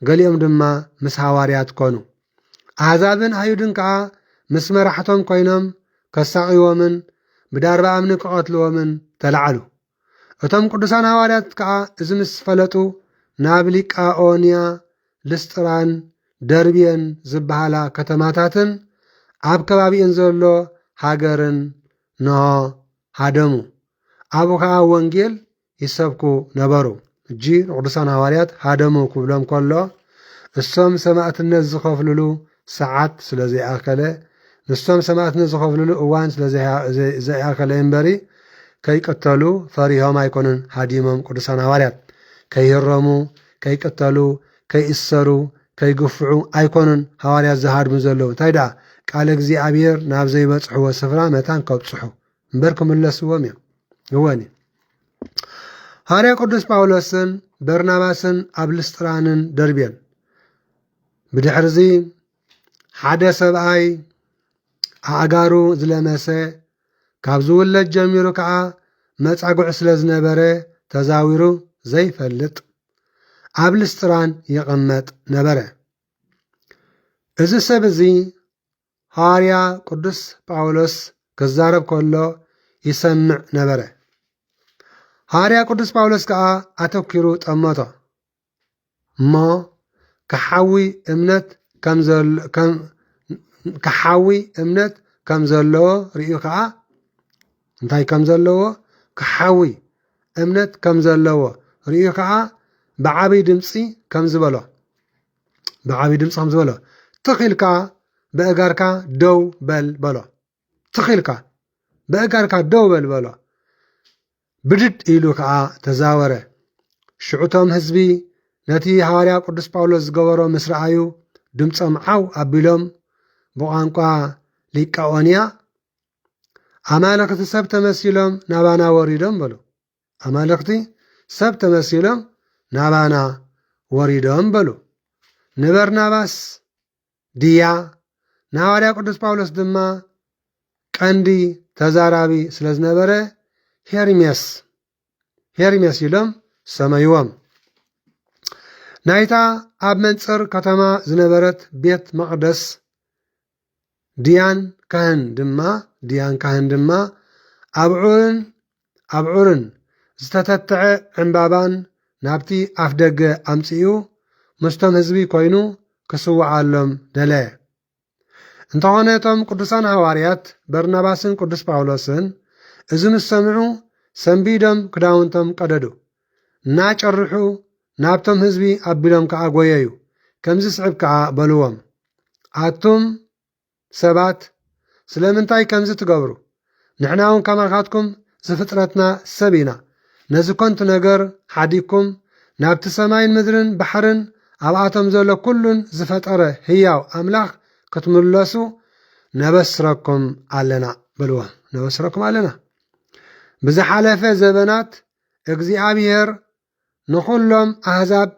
ገሊኦም ድማ ምስ ሐዋርያት ኮኑ። ኣሕዛብን ኣይሁድን ከዓ ምስ መራሕቶም ኮይኖም ከሳቒዎምን ብዳርባ እምኒ ክቐትልዎምን ተላዓሉ። እቶም ቅዱሳን ሐዋርያት ከዓ እዚ ምስ ፈለጡ ናብ ሊቃኦንያ፣ ልስጥራን፣ ደርቤን ዝበሃላ ከተማታትን ኣብ ከባቢአን ዘሎ ሃገርን ንሆ ሃደሙ። ኣብኡ ከዓ ወንጌል ይሰብኩ ነበሩ። እጂ ቅዱሳን ሐዋርያት ሃደሙ ክብሎም ከሎ እሶም ሰማዕትነት ዝኸፍልሉ ሰዓት ስለ ዘይኣከለ ንሶም ሰማዕትነት ዝኸፍልሉ እዋን ስለ ዘይኣከለ እምበሪ ከይቅተሉ ፈሪሆም ኣይኮኑን። ሃዲሞም ቅዱሳን ሐዋርያት ከይህረሙ፣ ከይቅተሉ፣ ከይእሰሩ፣ ከይግፍዑ ኣይኮኑን ሃዋርያት ዝሃድሙ ዘለዉ እንታይ ደኣ ቃል እግዚኣብሔር ናብ ዘይበፅሕዎ ስፍራ መታን ከብፅሑ እምበር ክምለስዎም እዮም እወኒ ሃዋርያ ቅዱስ ጳውሎስን በርናባስን ኣብ ልስጥራንን ደርቤን ብድሕርዚ ሓደ ሰብኣይ ኣእጋሩ ዝለመሰ ካብ ዝውለድ ጀሚሩ ከዓ መጻጉዕ ስለ ዝነበረ ተዛዊሩ ዘይፈልጥ ኣብ ልስጥራን ይቕመጥ ነበረ እዚ ሰብ እዚ ሃዋርያ ቅዱስ ጳውሎስ ክዛረብ ከሎ ይሰምዕ ነበረ ሃዋርያ ቅዱስ ጳውሎስ ከዓ ኣተኪሩ ጠመቶ እሞ ከሓዊ እምነት ከም ዘለዎ ርዩ ከዓ እንታይ ከም ዘለዎ ከሓዊ እምነት ከም ዘለዎ ርዩ ከዓ ብዓብይ ድምፂ ከም ዝበሎ ትኺልካ በእጋርካ ደው በል በሎ ትኺልካ በእጋርካ ደው በል በሎ ብድድ ኢሉ ከዓ ተዛወረ ሽዑቶም ህዝቢ ነቲ ሃዋርያ ቅዱስ ጳውሎስ ዝገበሮ ምስ ረኣዩ ድምፆም ዓው ኣቢሎም ብቋንቋ ሊቃኦንያ ኣማለኽቲ ሰብ ተመሲሎም ናባና ወሪዶም በሉ ኣማለኽቲ ሰብ ተመሲሎም ናባና ወሪዶም በሉ ንበርናባስ ድያ ንሃዋርያ ቅዱስ ጳውሎስ ድማ ቀንዲ ተዛራቢ ስለ ዝነበረ ሄርሜስ ኢሎም ሰመይዎም ናይታ ኣብ መንፅር ከተማ ዝነበረት ቤት መቕደስ ድያን ካህን ድማ ኣብዑርን ዝተተትዐ ዕምባባን ናብቲ ኣፍ ደገ ኣምፂኡ ምስቶም ህዝቢ ኮይኑ ክስውዓሎም ደለየ እንተኾነ እቶም ቅዱሳን ሃዋርያት በርናባስን ቅዱስ ጳውሎስን እዚ ምስ ሰምዑ ሰንቢዶም ክዳውንቶም ቀደዱ እናጨርሑ ናብቶም ህዝቢ ኣቢሎም ከዓ ጐየዩ ከምዚ ስዕብ ከዓ በልዎም ኣቱም ሰባት ስለምንታይ ከምዚ ትገብሩ ንሕና እውን ከማኻትኩም ዝፍጥረትና ሰብ ኢና ነዚ ኮንቱ ነገር ሓዲግኩም ናብቲ ሰማይን ምድርን ባሕርን ኣብኣቶም ዘሎ ኩሉን ዝፈጠረ ህያው ኣምላኽ ክትምለሱ ነበስረኩም ኣለና በልዎም ነበስረኩም ኣለና ብዝሓለፈ ዘበናት እግዚኣብሔር ንኹሎም ኣሕዛብ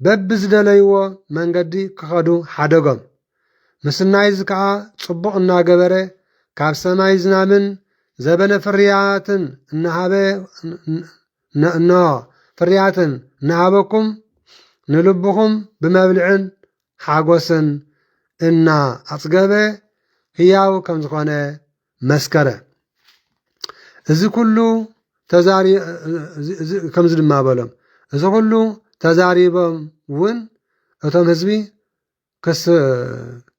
በቢ ዝደለይዎ መንገዲ ክኸዱ ሓደጎም ምስናይዝ ከዓ ጽቡቕ እናገበረ ካብ ሰማይ ዝናብን ዘበነ ፍርያትን ፍርያትን እናሃበኩም ንልብኹም ብመብልዕን ሓጎስን እና ኣጽገበ ህያው ከም ዝኾነ መስከረ እዚ ኩሉ ከምዚ ድማ በሎም እዚ ኩሉ ተዛሪቦም እውን እቶም ህዝቢ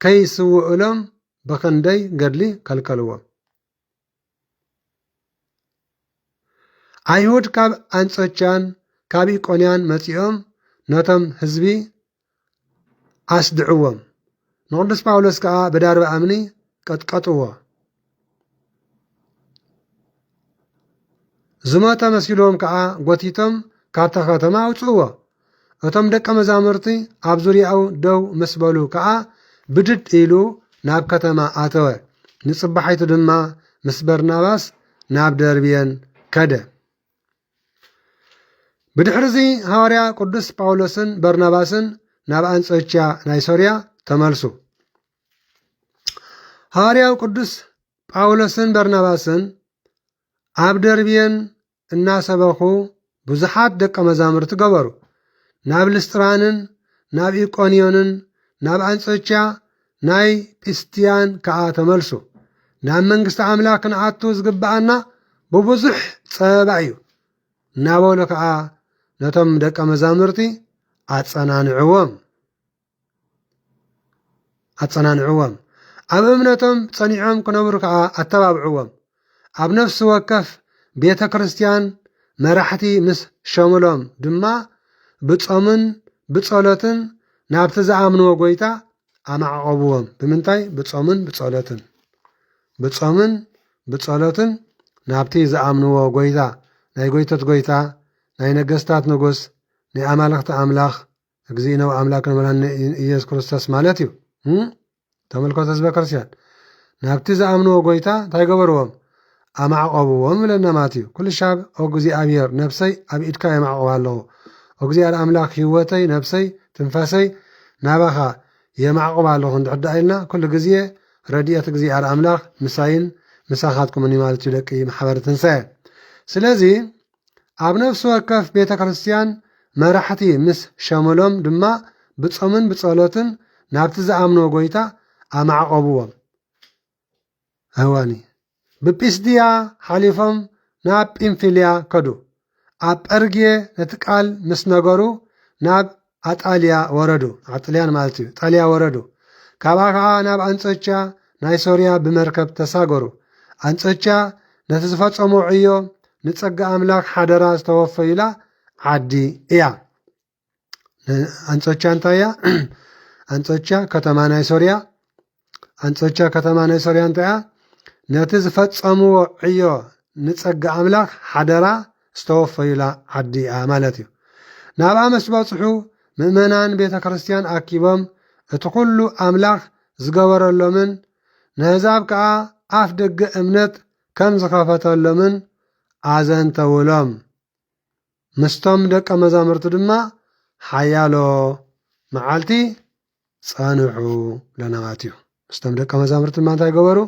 ከይስውዕሎም ብክንደይ ገድሊ ከልከልዎም ኣይሁድ ካብ አንጾቻን ካብ ኢቆንያን መጺኦም ነቶም ህዝቢ ኣስድዕዎም ንቅዱስ ጳውሎስ ከዓ ብዳርባ እምኒ ቀጥቀጥዎ ዝሞተ መሲሎም ከዓ ጎቲቶም ካብታ ከተማ ኣውፅዎ እቶም ደቀ መዛሙርቲ ኣብ ዙርያኡ ደው ምስ በሉ ከዓ ብድድ ኢሉ ናብ ከተማ ኣተወ ንጽባሐይቱ ድማ ምስ በርናባስ ናብ ደርቤን ከደ ብድሕርዚ ሃዋርያ ቅዱስ ጳውሎስን በርናባስን ናብ አንጾኪያ ናይ ሶርያ ተመልሱ ሃዋርያው ቅዱስ ጳውሎስን በርናባስን ኣብ ደርቤን እናሰበኹ ብዙሓት ደቀ መዛሙርቲ ገበሩ ናብ ልስጥራንን ናብ ኢቆንዮንን ናብ አንጾኪያ ናይ ጲስቲያን ከዓ ተመልሱ ናብ መንግስቲ ኣምላክ ክንኣቱ ዝግባአና ብብዙሕ ፀበባ እዩ እናበሉ ከዓ ነቶም ደቀ መዛሙርቲ ኣጸናንዕዎም ኣብ እምነቶም ጸኒዖም ክነብሩ ከዓ ኣተባብዕዎም ኣብ ነፍሲ ወከፍ ቤተ ክርስቲያን መራሕቲ ምስ ሸምሎም ድማ ብጾምን ብጸሎትን ናብቲ ዝኣምንዎ ጎይታ ኣማዕቐብዎም ብምንታይ ብጾምን ብጸሎትን ናብቲ ዝኣምንዎ ጎይታ ናይ ጎይቶት ጎይታ ናይ ነገስታት ንጉስ ናይ ኣማልኽቲ ኣምላኽ እግዚእነ ወአምላክነ መድኃኒነ ኢየሱስ ክርስቶስ ማለት እዩ። ተመልከቱ ህዝበ ክርስቲያን ናብቲ ዝኣምንዎ ጎይታ እንታይ ገበርዎም ኣማዕቆብዎም ብለና ማለት እዩ። ኩሉ ሻብ እግዚኣብሔር ነፍሰይ ኣብ ኢድካ የማዕቆብ ኣለኹ እግዚኣብሔር ኣምላኽ ህይወተይ ነፍሰይ ትንፋሰይ ናባኻ የማዕቆብ ኣለኹ እንድሕዳ ኢልና ኩሉ ግዜ ረድኤት እግዚኣብሔር ኣምላኽ ምሳይን ምሳኻትኩምኒ ማለት እዩ ደቂ ማሕበር ትንሳኤ። ስለዚ ኣብ ነፍሲ ወከፍ ቤተ ክርስቲያን መራሕቲ ምስ ሸመሎም ድማ ብጾምን ብጸሎትን ናብቲ ዝኣምንዎ ጎይታ ኣማዕቆብዎም። ህዋኒ ብጲስድያ ሓሊፎም ናብ ጵንፍልያ ከዱ ኣብ ጰርግየ ነቲ ቃል ምስ ነገሩ ናብ ኣጣልያ ወረዱ። ኣጣልያን ማለት እዩ ጣልያ ወረዱ። ካብኣ ከዓ ናብ አንጾኪያ ናይ ሶርያ ብመርከብ ተሳገሩ። አንጾኪያ ነቲ ዝፈጸሞ ዕዮ ንጸጋ ኣምላኽ ሓደራ ዝተወፈዩላ ዓዲ እያ። አንጾኪያ እንታይ እያ? አንጾኪያ ከተማ ናይ ሶርያ አንጾኪያ ከተማ ናይ ሶርያ እንታይ እያ? ነቲ ዝፈጸምዎ ዕዮ ንጸጋ ኣምላኽ ሓደራ ዝተወፈዩላ ዓዲ እያ ማለት እዩ። ናብኣ ምስ በጽሑ ምእመናን ቤተ ክርስቲያን ኣኪቦም እቲ ኩሉ ኣምላኽ ዝገበረሎምን ንህዛብ ከዓ ኣፍ ደገ እምነት ከም ዝኸፈተሎምን ኣዘንተውሎም። ምስቶም ደቀ መዛሙርቱ ድማ ሓያሎ መዓልቲ ጸንሑ ብለና ማለት እዩ። ምስቶም ደቀ መዛሙርቱ ድማ እንታይ ገበሩ?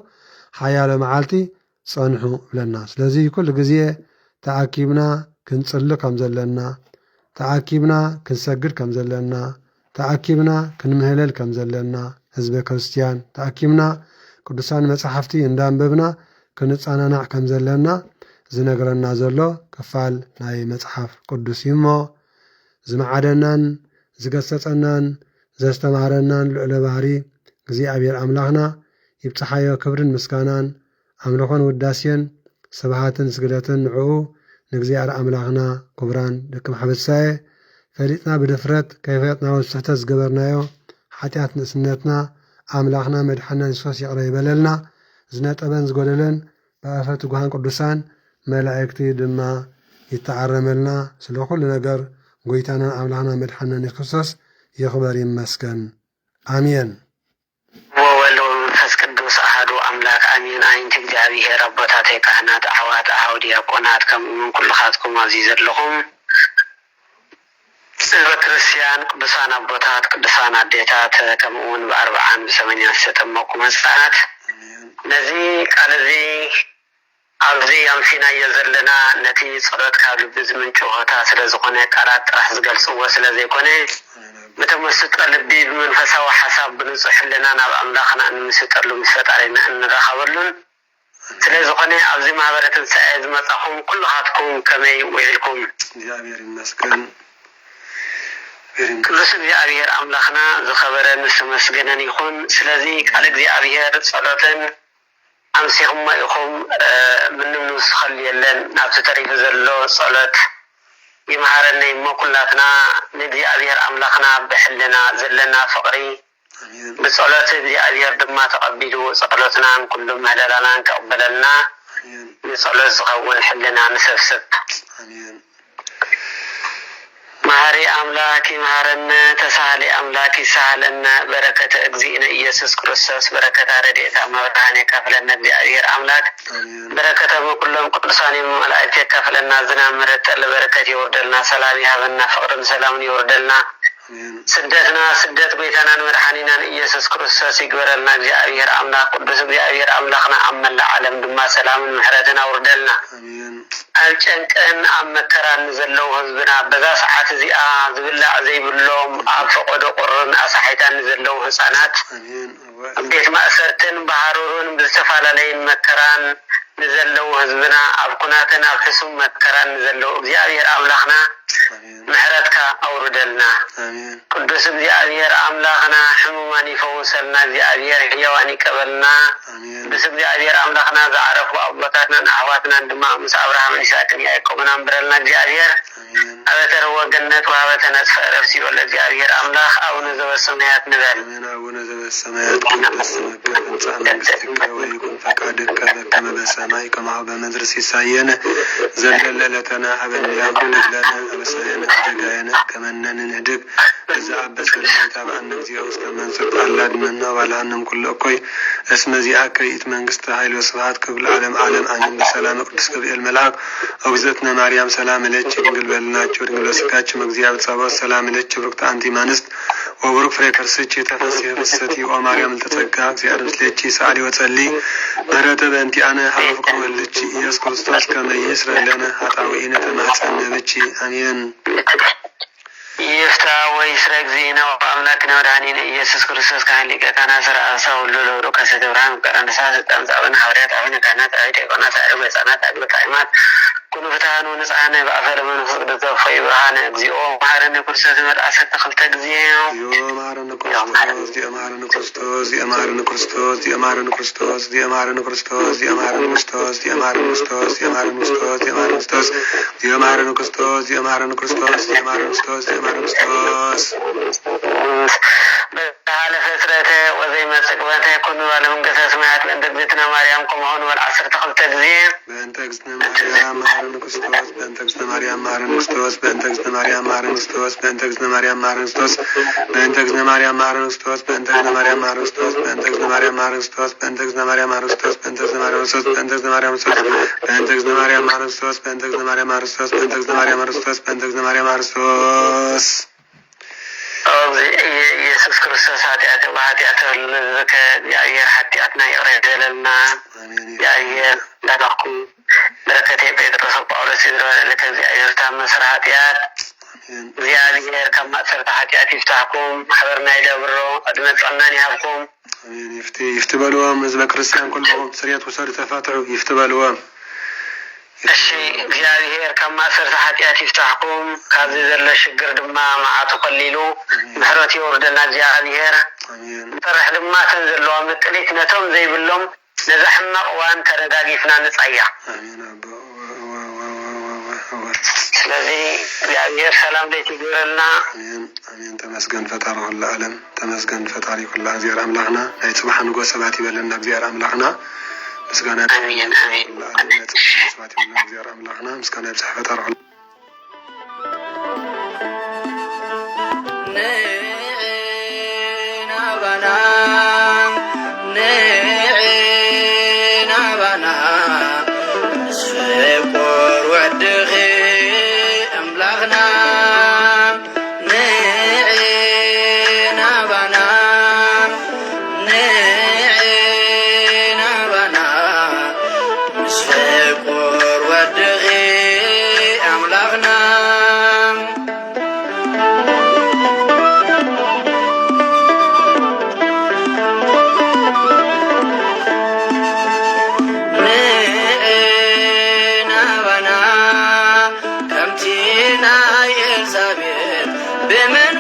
ሓያሎ መዓልቲ ጸንሑ ብለና። ስለዚ ኩሉ ግዜ ተኣኪብና ክንጽሊ ከም ዘለና፣ ተኣኪብና ክንሰግድ ከም ዘለና፣ ተኣኪብና ክንምህለል ከም ዘለና ህዝበ ክርስቲያን ተኣኪብና ቅዱሳን መጻሕፍቲ እንዳንበብና ክንጻናናዕ ከም ዘለና ዝነግረና ዘሎ ክፋል ናይ መጽሓፍ ቅዱስ እዩ እሞ ዝመዓደናን ዝገሰጸናን ዘስተምሃረናን ልዑለ ባህሪ እግዚኣብሔር ኣምላኽና ይብፅሓዮ ክብርን ምስጋናን ኣምልኾን ውዳሴን ስብሃትን ስግደትን ንዕኡ ንእግዚኣብሔር ኣምላኽና ክቡራን ደቂ ማሕበር ትንሳኤ ፈሊጥና ብድፍረት ከይፈለጥና ስሕተት ዝገበርናዮ ሓጢኣት ንእስነትና ኣምላኽና መድሓና ንሶስ ይቕረ ይበለልና። ዝነጠበን ዝጎደለን ብኣፈ ትጉሃን ቅዱሳን መላእክቲ ድማ ይተዓረመልና። ስለ ኩሉ ነገር ጎይታናን ኣምላኽና መድሓና ክርስቶስ ይኽበር ይመስገን። ኣሜን። ወወልድ ወመንፈስ ቅዱስ አሐዱ አምላክ አሜን። አይንት እግዚአብሔር አቦታተይ ካህናት አሕዋት አኀው ዲያቆናት ከምኡውን ኩልኻትኩም ኣብዚ ዘለኹም ህዝበ ክርስቲያን ቅዱሳን አቦታት ቅዱሳን አዴታት ከምኡውን ብኣርብዓን ብሰመኛን ዝተጠመቁ ህፃናት ነዚ ቃል እዚ ኣብዚ ኣምሲናዮ ዘለና ነቲ ጸሎት ካብ ልቢ ዝምንጩ ሆታ ስለ ዝኾነ ቃላት ጥራሕ ዝገልጽዎ ስለ ዘይኮነ ብተመስጦ ልቢ ብመንፈሳዊ ሓሳብ ብንጹሕ ህሊና ናብ ኣምላኽና እንምስጠሉ ምስ ፈጣሪና እንራኸበሉን ስለ ዝኾነ ኣብዚ ማህበረ ትንሳኤ ዝመጻኹም ኩልኻትኩም ከመይ ውዒልኩም? እግዚአብሔር ይመስገን። ቅዱስ እግዚአብሔር ኣምላኽና ዝኸበረን ዝተመስገነን ይኹን። ስለዚ ቃል እግዚአብሔር ጸሎትን ኣምሲኹም ኢኹም ምንም ንውስኸል የለን። ናብቲ ተሪፉ ዘሎ ጸሎት ይመሃረና እሞ ኩላትና ንእግዚአብሔር ኣምላኽና ብሕልና ዘለና ፍቕሪ ብጸሎት እግዚአብሔር ድማ ተቐቢሉ ጸሎትናን ኩሉ ምህለላናን ከቕበለልና ንጸሎት ዝኸውን ሕልና ንሰብስብ። መሃሪ አምላክ ይመሃረነ፣ ተሳሃሊ አምላክ ይሳሃለነ። በረከተ እግዚእነ ኢየሱስ ክርስቶስ በረከተ ረድኤታ መብርሃን የካፍለነ እግዚአብሔር አምላክ በረከተ ኩሎም ቅዱሳን መላእክት የካፍለና። ዝናብ ምሕረት በረከት ይወርደልና፣ ሰላም ይሃበና፣ ፍቅርን ሰላምን ይወርደልና። ስደትና ስደት ጎይታናን መድሓኒናን ኢየሱስ ክርስቶስ ይግበረልና። እግዚአብሔር አምላክ ቅዱስ እግዚአብሔር አምላኽና ኣብ መላእ ዓለም ድማ ሰላምን ምሕረትን አውርደልና። ኣብ ጨንቅን ኣብ መከራን ዘለዉ ህዝብና በዛ ሰዓት እዚኣ ዝብላዕ ዘይብሎም ኣብ ፈቆዶ ቁርን ኣሳሒታን ዘለዉ ህፃናት ቤት ማእሰርትን ባሃሩርን ብዝተፈላለዩን መከራን ንዘለዉ ህዝብና ኣብ ኩናትን ኣብ ሕሱም መከራን ንዘለዉ እግዚአብሔር ኣምላኽና ምሕረትካ አውርደልና። ቅዱስ እግዚአብሔር ኣምላኽና ሕሙማን ይፈውሰልና። እግዚአብሔር ሕያዋን ይቀበልና። ቅዱስ እግዚአብሔር ኣምላኽና ዝዓረፉ ኣቦታትናን ኣሕዋትናን ድማ ምስ አብርሃምን ይስሐቅን ያዕቆብን አንብረልና። እግዚአብሔር ኣብ ተረወገ ገነት ወሀበተ ነጽፈ ዕረፍት ሲኦል እግዚአብሔር አምላክ አቡነ ዘበሰማያት ንበል። አቡነ ዘበሰማያት ቅዱስ ስምከ ትምጻእ መንግሥትከ ወይኩን ፈቃድከ በከመ በሰማይ ከማሁ በምድር ሲሳየነ ዘለለ ዕለትነ ሀበነ ወኅድግ ለነ አበሳየነ ወጌጋየነ ከመ ንሕድግ ለዘአበሰ ለነ ኢታብአነ እግዚኦ ውስተ መንሱት አላድነነ ወባልሐነም ኩሎ እኩይ እስመ ዚአከ ይእቲ መንግሥተ ኃይል ወስብሐት ክብር ለዓለመ ዓለም አሜን። በሰላም ቅዱስ ገብርኤል መልአክ እግዝእትነ ማርያም ሰላም እለኪ ድንግል በልናቸው ድንግል በሥጋኪ እግዚአብሔር ጸባኦት ሰላም እለኪ ብሩክት አንቲ እምአንስት ወቡሩክ ፍሬ ከርሥኪ ተፈሥሒ ፍስሕቲ ኦ ማርያም እንተጸጋ እግዚአብሔር ምስሌኪ ሰአሊ ወጸልዪ ምህረተ በእንቲአነ ሀበ ፍቁር ወልድኪ ኢየሱስ ክርስቶስ ከመ ይስረይ ለነ ኃጣውኢነ ተማኅፀነ ብኪ አሜን። ይፍታ ወይስረ እግዚእነ ወአምላክነ ወመድኃኒነ ኢየሱስ ክርስቶስ ካህን ሊቀ ካህናት ሠራሰ ሁሉ ለወዶ ከሰተ ብርሃን ቀረንሳ ስልጣን ጻብነ ሐዋርያት አቡነ ካህናት አበ ዲያቆናት አዕርግ ሕፃናት አግብር ካህናት ኩኑ ፍትሐነ ወንጽሐነ በአፈ መንፈስ ቅዱስ ዘወፈይ ብርሃነ እግዚኦ መሐረነ ክርስቶስ መልአሰተ ክልተ ጊዜ መሐረነ ክርስቶስ መሐረነ ክርስቶስ መሐረነ ክርስቶስ መሐረነ ክርስቶስ መሐረነ ክርስቶስ መሐረነ ክርስቶስ መሐረነ ክርስቶስ መሐረነ ክርስቶስ መሐረነ ክርስቶስ መሐረነ ክርስቶስ መሐረነ ክርስቶስ መሐረነ ክርስቶስ በዓለ ፍጥረተ ወዘይመጽእ በእንተ ኩኑ ባለ መንግሥተ ሰማያት በእንተ እግዝእትነ ማርያም ከመሆኑ በዓሰርተ ክልተ ጊዜ በእንተ እግዝእትነ ማርያም መሐረነ ክርስቶስ በእንተ እግዝእትነ ማርያም መሐረነ ክርስቶስ በእንተ እግዝእትነ ማርያም መሐረነ ክርስቶስ በእንተ እግዝእትነ ማርያም መሐረነ ክርስቶስ በእንተ እግዝእትነ ማርያም መሐረነ ክርስቶስ በእንተ እግዝእትነ ማርያም መሐረነ ክርስቶስ በእንተ እግዝእትነ ማርያም መሐረነ ክርስቶስ በእንተ እግዝእትነ ማርያም መሐረነ ክርስቶስ በእንተ እግዝእትነ ማርያም ክርስቶስ በእንተ እግዝእትነ ማርያም ክርስቶስ በእንተ እግዝእትነ ማርያም መሐረነ ክርስቶስ በእንተ እግዝእትነ ማርያም መሐረነ ክርስቶስ በእንተ እግዝእትነ ማርያም መሐረነ ክርስቶስ በእንተ እግዝእትነ ማርያም መሐረነ ክርስቶስ ኢየሱስ ክርስቶስ ኃጢአት በኃጢአት ልዝከ እግዚአብሔር ኃጢአትና ይቅር ይበለልና እግዚአብሔር ላዳኩ በረከቴ ጴጥሮስ ጳውሎስ ይድረሰልከ እግዚአብሔር ታመሰረ ኃጢአት እግዚአብሔር ካብ ማእሰርቲ ኃጢአት ይፍታሕኩም ማሕበርና ይደብሮ ቅድመ ጸናን ይሃብኩም ይፍቲ በልዎም ህዝበ ክርስቲያን ኩልኩም ስርየት ውሰዱ ተፋትሑ ይፍቲ በልዎም እሺ እግዚአብሔር ካብ ማእሰርቲ ኃጢአት ይፍታሕኩም ካብዚ ዘሎ ሽግር ድማ መዓቱ ቀሊሉ ምሕረት ይወርደልና እግዚአብሔር ጥራሕ ድማ ተን ዘለዎም ጥሊት ነቶም ዘይብሎም ነዛ ሕማቅ እዋን ተረጋጊፍና ንጻያ ስለዚ እግዚአብሔር ሰላም ለይቲ ይግበረልና አሜን ተመስገን ፈጣሪ ኩሉ ዓለም ተመስገን ፈጣሪ ኩሉ እግዚአብሔር አምላክና ናይ ጽባሕ ንጉስ ሰባት ይበለና እግዚአብሔር አምላክና ምስጋና አሜን አሜን ሰባት ይበለና እግዚአብሔር አምላክና ምስጋና ይብዛሕ ፈጣሪ ኩሉ بمن